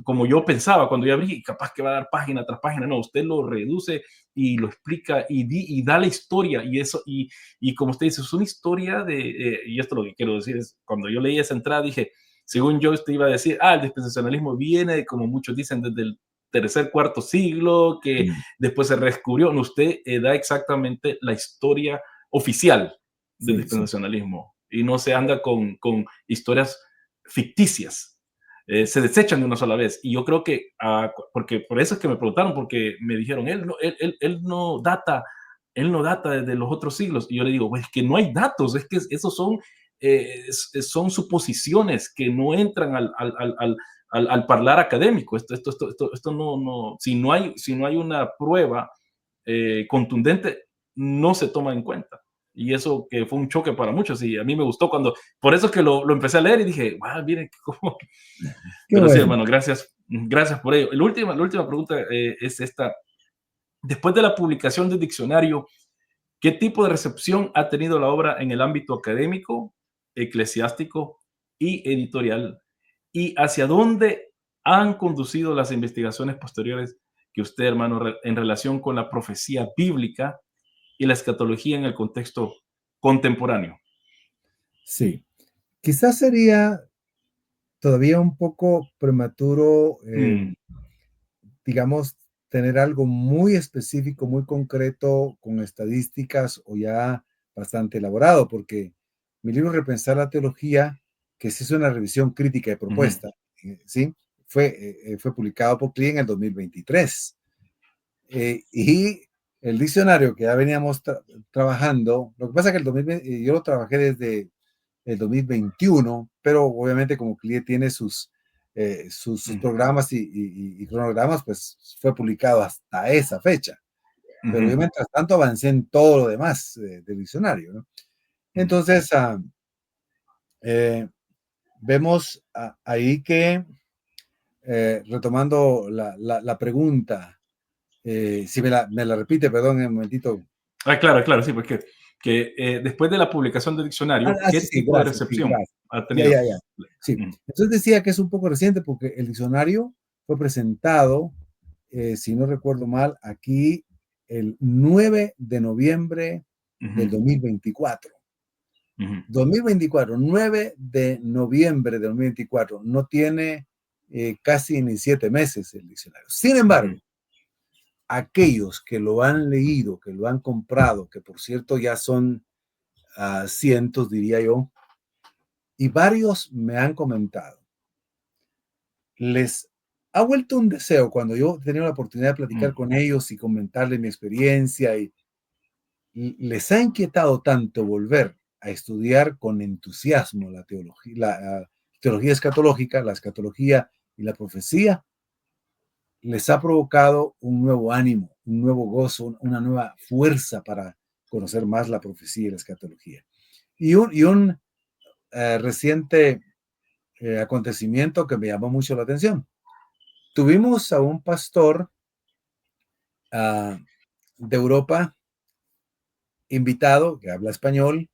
como yo pensaba cuando yo abrí, capaz que va a dar página tras página, no, usted lo reduce y lo explica y da la historia y eso, y como usted dice, es una historia y esto es lo que quiero decir, es cuando yo leí esa entrada dije, según yo usted iba a decir, el dispensacionalismo viene, como muchos dicen, desde el tercer, cuarto siglo, que Mm, después se reescubrió, no, usted da exactamente la historia oficial del sí, sí. dispensacionalismo y no se anda con historias ficticias. Se desechan de una sola vez. Y yo creo que, porque por eso es que me preguntaron, porque me dijeron, él no data desde los otros siglos. Y yo le digo, pues es que no hay datos, es que esos son suposiciones que no entran al hablar académico. Esto no, si no hay una prueba contundente, no se toma en cuenta. Y eso que fue un choque para muchos y a mí me gustó por eso es que lo empecé a leer y dije, miren cómo. Qué Pero sí, bueno. hermano, gracias por ello. La última pregunta es esta. Después de la publicación del diccionario, ¿qué tipo de recepción ha tenido la obra en el ámbito académico, eclesiástico y editorial? ¿Y hacia dónde han conducido las investigaciones posteriores que usted, hermano, en relación con la profecía bíblica y la escatología en el contexto contemporáneo? Sí. Quizás sería todavía un poco prematuro, Mm, digamos, tener algo muy específico, muy concreto, con estadísticas o ya bastante elaborado, porque mi libro Repensar la Teología, que se hizo una revisión crítica de ujú, propuesta, ¿sí? fue publicado por CLIE en el 2023. Y el diccionario que ya veníamos trabajando, lo que pasa es que el 2020, yo lo trabajé desde el 2021, pero obviamente como CLIE tiene sus programas y cronogramas, pues fue publicado hasta esa fecha. Pero yo mientras tanto avancé en todo lo demás del diccionario, ¿no? Entonces, vemos ahí que, retomando la pregunta, si me la repite, perdón, en un momentito. Claro, claro, sí, porque después de la publicación del diccionario, ¿qué Sí, sí, tipo de gracias, sí, recepción gracias. ha Ya, tenido? ya, ya. Sí. Entonces decía que es un poco reciente porque el diccionario fue presentado, si no recuerdo mal, aquí el 9 de noviembre del 2024. 2024, 9 de noviembre de 2024. No tiene casi ni 7 meses el diccionario. Sin embargo, aquellos que lo han leído, que lo han comprado, que por cierto ya son cientos, diría yo, y varios me han comentado, les ha vuelto un deseo cuando yo he tenido la oportunidad de platicar con ellos y comentarles mi experiencia y les ha inquietado tanto volver a estudiar con entusiasmo la teología escatológica, la escatología y la profecía, les ha provocado un nuevo ánimo, un nuevo gozo, una nueva fuerza para conocer más la profecía y la escatología. Y un reciente acontecimiento que me llamó mucho la atención. Tuvimos a un pastor de Europa invitado, que habla español,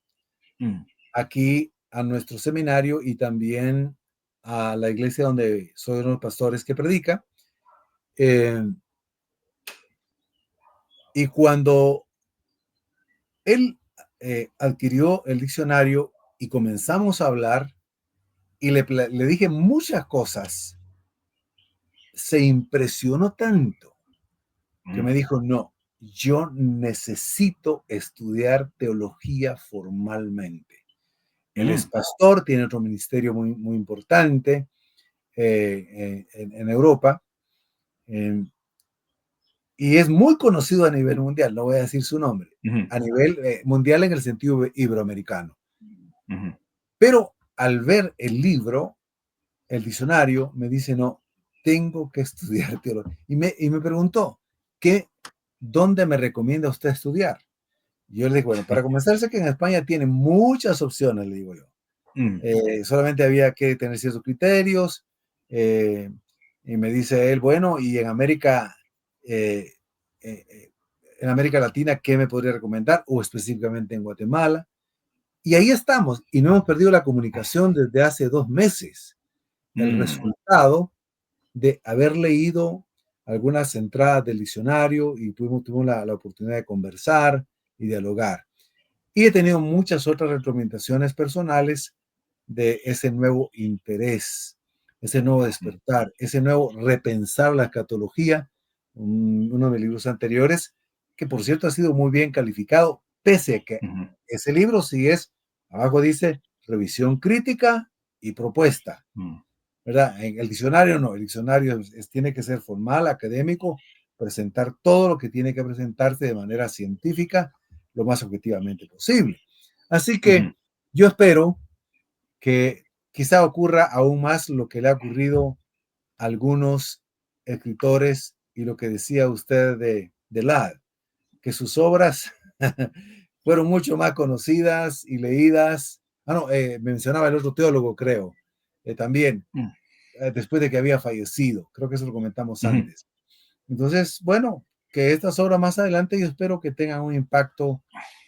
aquí a nuestro seminario y también a la iglesia donde soy uno de los pastores que predica. Y cuando él adquirió el diccionario y comenzamos a hablar y le dije muchas cosas, se impresionó tanto que me dijo, no, yo necesito estudiar teología formalmente. Él es pastor, tiene otro ministerio muy, muy importante en Europa y es muy conocido a nivel mundial, no voy a decir su nombre, a nivel mundial en el sentido iberoamericano. Pero al ver el libro, el diccionario, me dice, no, tengo que estudiar teología. Y me preguntó, ¿dónde me recomienda usted estudiar? Yo le digo, bueno, para comenzar, sé que en España tiene muchas opciones, le digo yo. Solamente había que tener ciertos criterios. Y me dice él, bueno, y en América Latina, ¿qué me podría recomendar? O específicamente en Guatemala. Y ahí estamos, y no hemos perdido la comunicación desde hace 2 meses. El resultado de haber leído algunas entradas del diccionario y tuvimos la oportunidad de conversar y dialogar. Y he tenido muchas otras retroalimentaciones personales de ese nuevo interés, ese nuevo despertar, ese nuevo repensar la escatología, uno de mis libros anteriores, que por cierto ha sido muy bien calificado, pese a que ese libro sí es, abajo dice, revisión crítica y propuesta, ¿verdad? En el diccionario no, el diccionario tiene que ser formal, académico, presentar todo lo que tiene que presentarse de manera científica, lo más objetivamente posible. Así que yo espero que quizá ocurra aún más lo que le ha ocurrido a algunos escritores y lo que decía usted de Ladd, que sus obras fueron mucho más conocidas y leídas. Mencionaba el otro teólogo, creo, también, después de que había fallecido. Creo que eso lo comentamos antes. Entonces, bueno, que estas obras más adelante yo espero que tengan un impacto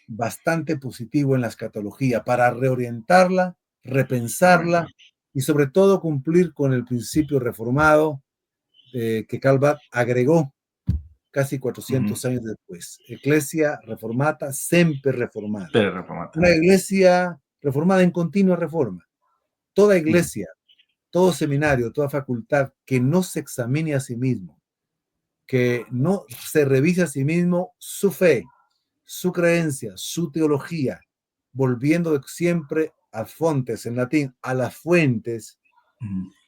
bastante positivo en la escatología para reorientarla, repensarla y sobre todo cumplir con el principio reformado que Calvat agregó casi 400 años después. Ecclesia reformata, sempre reformata. Una iglesia reformada en continua reforma. Toda iglesia, todo seminario, toda facultad que no se examine a sí mismo, que no se revise a sí mismo su fe, su creencia, su teología, volviendo siempre a fontes, en latín, a las fuentes,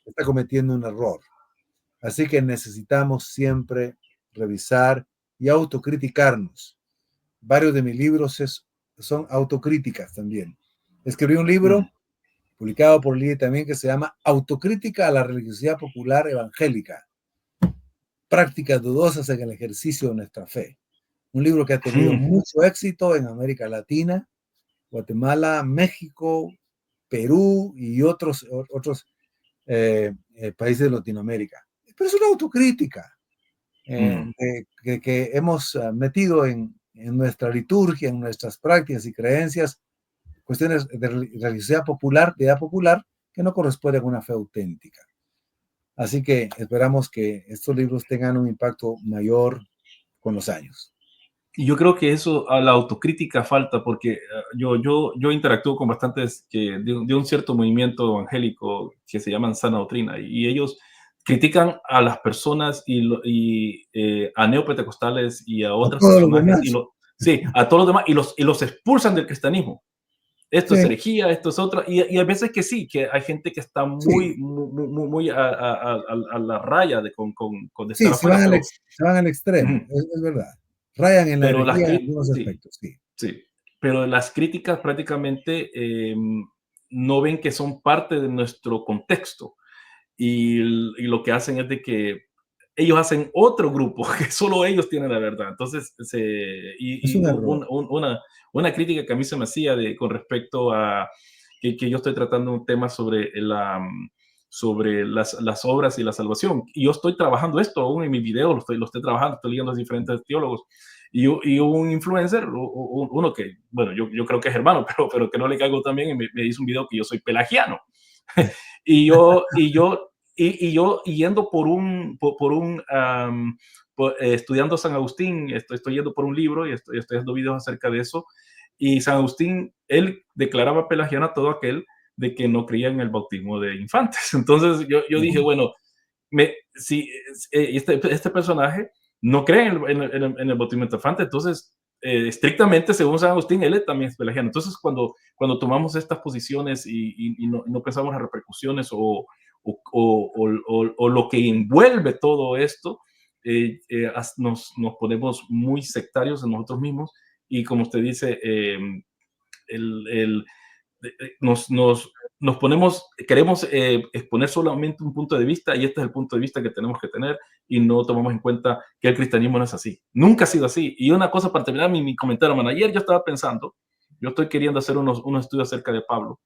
está cometiendo un error. Así que necesitamos siempre revisar y autocriticarnos. Varios de mis libros son autocríticas también. Escribí un Mm, libro publicado por Lee también que se llama Autocrítica a la religiosidad popular evangélica, prácticas dudosas en el ejercicio de nuestra fe. Un libro que ha tenido mm, mucho éxito en América Latina, Guatemala, México, Perú y otros países de Latinoamérica. Pero es una autocrítica mm. que hemos metido en nuestra liturgia, en nuestras prácticas y creencias, cuestiones de religiosidad popular, de edad popular, que no corresponden a una fe auténtica. Así que esperamos que estos libros tengan un impacto mayor con los años. Y yo creo que eso, a la autocrítica falta, porque yo interactúo con bastantes de un cierto movimiento evangélico que se llaman sana doctrina, y ellos critican a las personas a neopentecostales y a A otros todos los personajes, demás. sí, a todos los demás, y los expulsan del cristianismo. Esto es Sí, herejía, esto es otra, y a veces que sí, que hay gente que está sí, muy a la raya de estar sí, afuera, se van al extremo, ujú, es verdad. Rayan en la pero las herejía en críticas, algunos sí. aspectos, sí. Sí, pero las críticas prácticamente no ven que son parte de nuestro contexto y lo que hacen es de que ellos hacen otro grupo, que solo ellos tienen la verdad. Entonces, Es un error. una crítica que a mí se me hacía con respecto a que yo estoy tratando un tema sobre las obras y la salvación. Y yo estoy trabajando esto aún en mi video, lo estoy trabajando, estoy leyendo a diferentes teólogos. Y hubo un influencer, uno que, bueno, yo creo que es hermano, pero que no le caigo también, y me hizo un video que yo soy pelagiano. y yo, y yo, y yo yendo estudiando San Agustín, estoy yendo por un libro y estoy haciendo videos acerca de eso. Y San Agustín, él declaraba pelagiano a todo aquel de que no creía en el bautismo de infantes. Entonces yo dije, Ujú. bueno, si este personaje no cree en el bautismo de infantes, entonces estrictamente según San Agustín, él también es pelagiano. Entonces cuando tomamos estas posiciones no pensamos en las repercusiones o lo que envuelve todo esto, nos ponemos muy sectarios en nosotros mismos y como usted dice, el, el, nos ponemos, queremos exponer solamente un punto de vista y este es el punto de vista que tenemos que tener y no tomamos en cuenta que el cristianismo no es así. Nunca ha sido así. Y una cosa para terminar mi comentario, man, ayer yo estaba pensando, yo estoy queriendo hacer unos estudios acerca de Pablo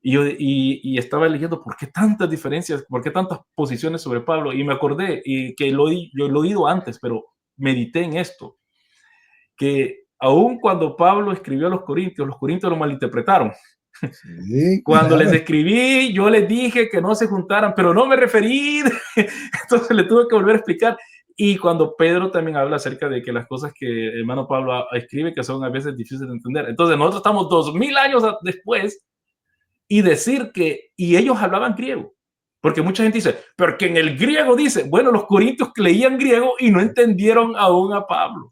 y estaba leyendo por qué tantas diferencias, por qué tantas posiciones sobre Pablo y me acordé y que yo lo he oído antes, pero medité en esto, que aun cuando Pablo escribió a los corintios lo malinterpretaron. Sí, Cuando les claro. escribí, yo les dije que no se juntaran, pero no me referí. Entonces le tuve que volver a explicar. Y cuando Pedro también habla acerca de que las cosas que el hermano Pablo escribe que son a veces difíciles de entender. Entonces nosotros estamos 2000 años después y decir que, y ellos hablaban griego. Porque mucha gente dice, pero que en el griego dice, bueno, los corintios leían griego y no entendieron aún a Pablo.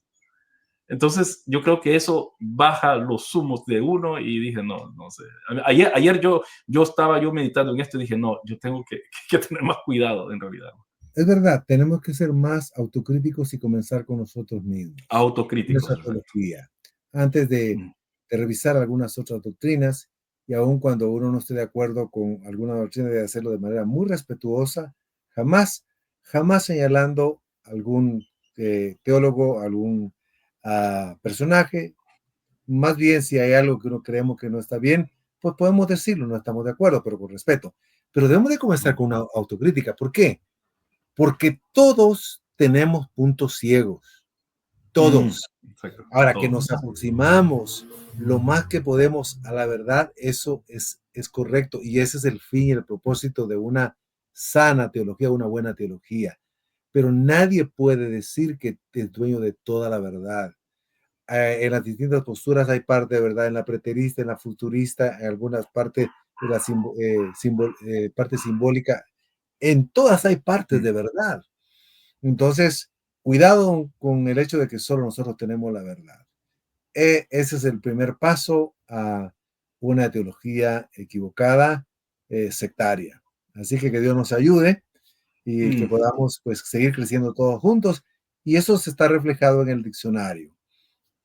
Entonces, yo creo que eso baja los humos de uno y dije, no, no sé. Ayer yo estaba meditando en esto y dije, no, yo tengo que tener más cuidado en realidad. Es verdad, tenemos que ser más autocríticos y comenzar con nosotros mismos, Autocríticos, nuestra exacto. teología, antes Mm, de revisar algunas otras doctrinas, y aun cuando uno no esté de acuerdo con alguna doctrina, debe hacerlo de manera muy respetuosa, jamás señalando algún teólogo, algún personaje. Más bien, si hay algo que uno creemos que no está bien, pues podemos decirlo, no estamos de acuerdo, pero con respeto. Pero debemos de comenzar mm, con una autocrítica. ¿Por qué? Porque todos tenemos puntos ciegos, mm, todos. exacto, Ahora que nos todos. aproximamos lo más que podemos a la verdad, eso es correcto y ese es el fin y el propósito de una sana teología, una buena teología. Pero nadie puede decir que es dueño de toda la verdad. En las distintas posturas hay parte de verdad, en la preterista, en la futurista, en algunas partes de la parte simbólica, en todas hay partes Mm. de verdad. Entonces, cuidado con el hecho de que solo nosotros tenemos la verdad. Ese es el primer paso a una teología equivocada, sectaria. Así que Dios nos ayude y que podamos pues seguir creciendo todos juntos. Y eso se está reflejado en el diccionario.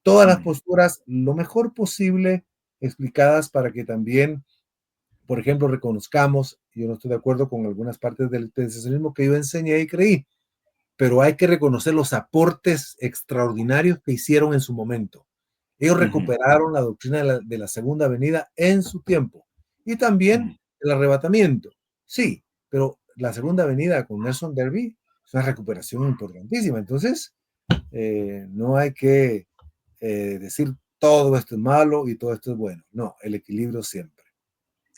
Todas las posturas lo mejor posible explicadas para que también, por ejemplo, reconozcamos, yo no estoy de acuerdo con algunas partes del pensacionismo que yo enseñé y creí, pero hay que reconocer los aportes extraordinarios que hicieron en su momento. Ellos recuperaron la doctrina de la segunda venida en su tiempo y también el arrebatamiento. Sí, pero la segunda venida con Nelson Derby es una recuperación importantísima. Entonces, no hay que decir todo esto es malo y todo esto es bueno. No, el equilibrio siempre.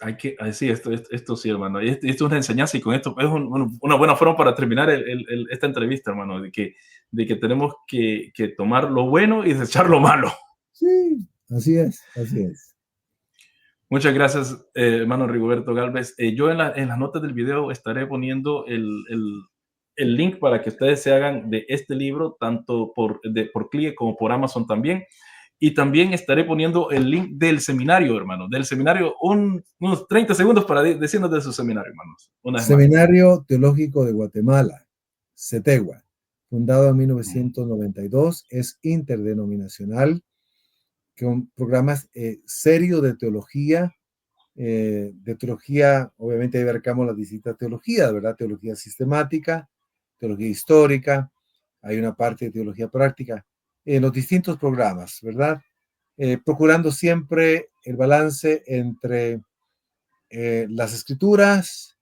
Hay que, sí, esto sí, hermano. Y esto es una enseñanza y con esto es una buena forma para terminar esta entrevista, hermano, de que tenemos que tomar lo bueno y desechar lo malo. Sí, así es, así es. Muchas gracias, hermano Rigoberto Galvez. Yo en las notas del video estaré poniendo el link para que ustedes se hagan de este libro, tanto por CLIE como por Amazon también. Y también estaré poniendo el link del seminario, hermano. Del seminario, unos 30 segundos para decirnos de su seminario, hermanos. Una vez más. Seminario Teológico de Guatemala, CETEGUA, fundado en 1992, es interdenominacional, con programas serios de teología, obviamente ahí abarcamos las distintas teologías, ¿verdad? Teología sistemática, teología histórica, hay una parte de teología práctica, en los distintos programas, ¿verdad? Procurando siempre el balance entre las escrituras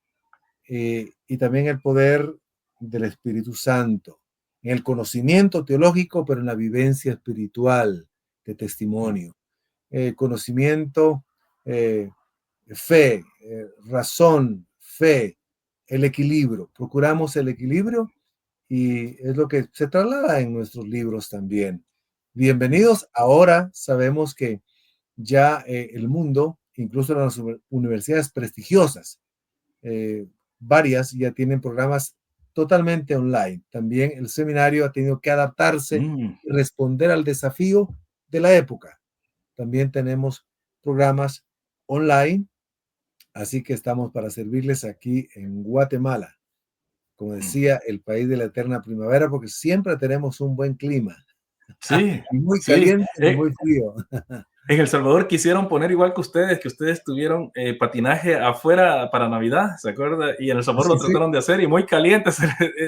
y también el poder del Espíritu Santo, en el conocimiento teológico, pero en la vivencia espiritual de testimonio. Conocimiento, fe, razón, fe, el equilibrio. Procuramos el equilibrio y es lo que se traslada en nuestros libros también. Bienvenidos. Ahora sabemos que ya el mundo, incluso las universidades prestigiosas, varias ya tienen programas totalmente online. También el seminario ha tenido que adaptarse y responder al desafío de la época. También tenemos programas online, así que estamos para servirles aquí en Guatemala. Como decía, el país de la eterna primavera, porque siempre tenemos un buen clima. Sí, Ni muy sí. caliente ni muy frío. En El Salvador quisieron poner igual que ustedes tuvieron patinaje afuera para Navidad, ¿se acuerda? Y en El Salvador Sí, lo sí, trataron de hacer y muy caliente,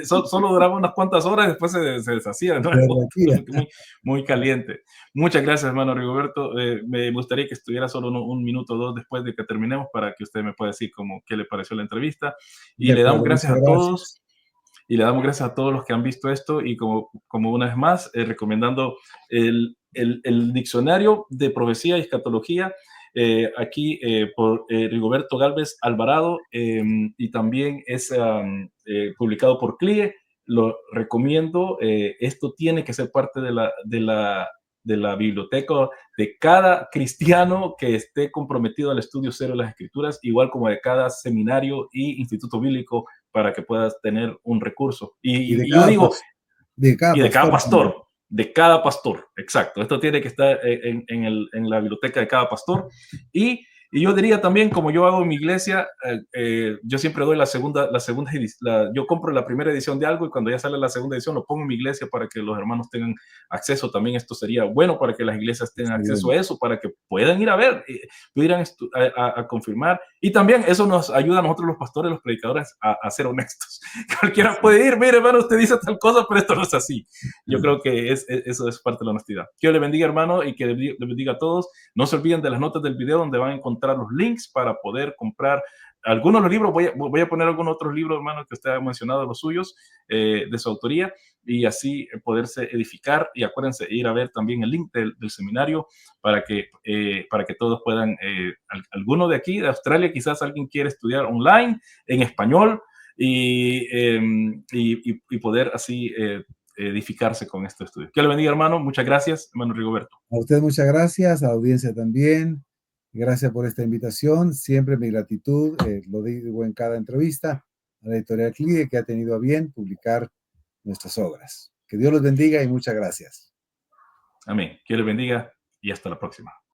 solo duraba unas cuantas horas y después se deshacía de se nuevo, derretía. muy, muy caliente. Muchas gracias, hermano Rigoberto. Me gustaría que estuviera solo un minuto o dos después de que terminemos para que usted me pueda decir qué le pareció la entrevista. Y De le damos acuerdo, gracias muchas a todos. gracias. Y le damos gracias a todos los que han visto esto y como una vez más, recomendando el diccionario de profecía y escatología, aquí por Rigoberto Galvez Alvarado, y también es publicado por CLIE. Lo recomiendo. Esto tiene que ser parte de la biblioteca de cada cristiano que esté comprometido al estudio serio de las escrituras, igual como de cada seminario y instituto bíblico, para que puedas tener un recurso. Y Y yo digo, de cada y pastor también. de cada pastor, exacto. Esto tiene que estar en la biblioteca de cada pastor. Y yo diría también, como yo hago en mi iglesia, yo siempre doy yo compro la primera edición de algo y cuando ya sale la segunda edición lo pongo en mi iglesia para que los hermanos tengan acceso. También esto sería bueno para que las iglesias tengan acceso Excelente. a eso, para que puedan ir a ver, pudieran a confirmar. Y también eso nos ayuda a nosotros los pastores, los predicadores, a ser honestos. Cualquiera puede ir, mire, hermano, usted dice tal cosa, pero esto no es así. Yo creo que eso es parte de la honestidad. Que Dios le bendiga, hermano, y que le bendiga a todos. No se olviden de las notas del video donde van a encontrar los links para poder comprar algunos de los libros. Voy a poner algunos otros libros, hermano, que usted ha mencionado, los suyos, de su autoría, y así poderse edificar. Y acuérdense, ir a ver también el link del seminario para que todos puedan, alguno de aquí, de Australia, quizás alguien quiere estudiar online, en español, y poder así edificarse con este estudio. Que le bendiga, hermano. Muchas gracias, hermano Rigoberto. A usted muchas gracias, a la audiencia también. Gracias por esta invitación. Siempre mi gratitud, lo digo en cada entrevista, a la editorial CLIE que ha tenido a bien publicar nuestras obras. Que Dios los bendiga y muchas gracias. Amén. Que le bendiga y hasta la próxima.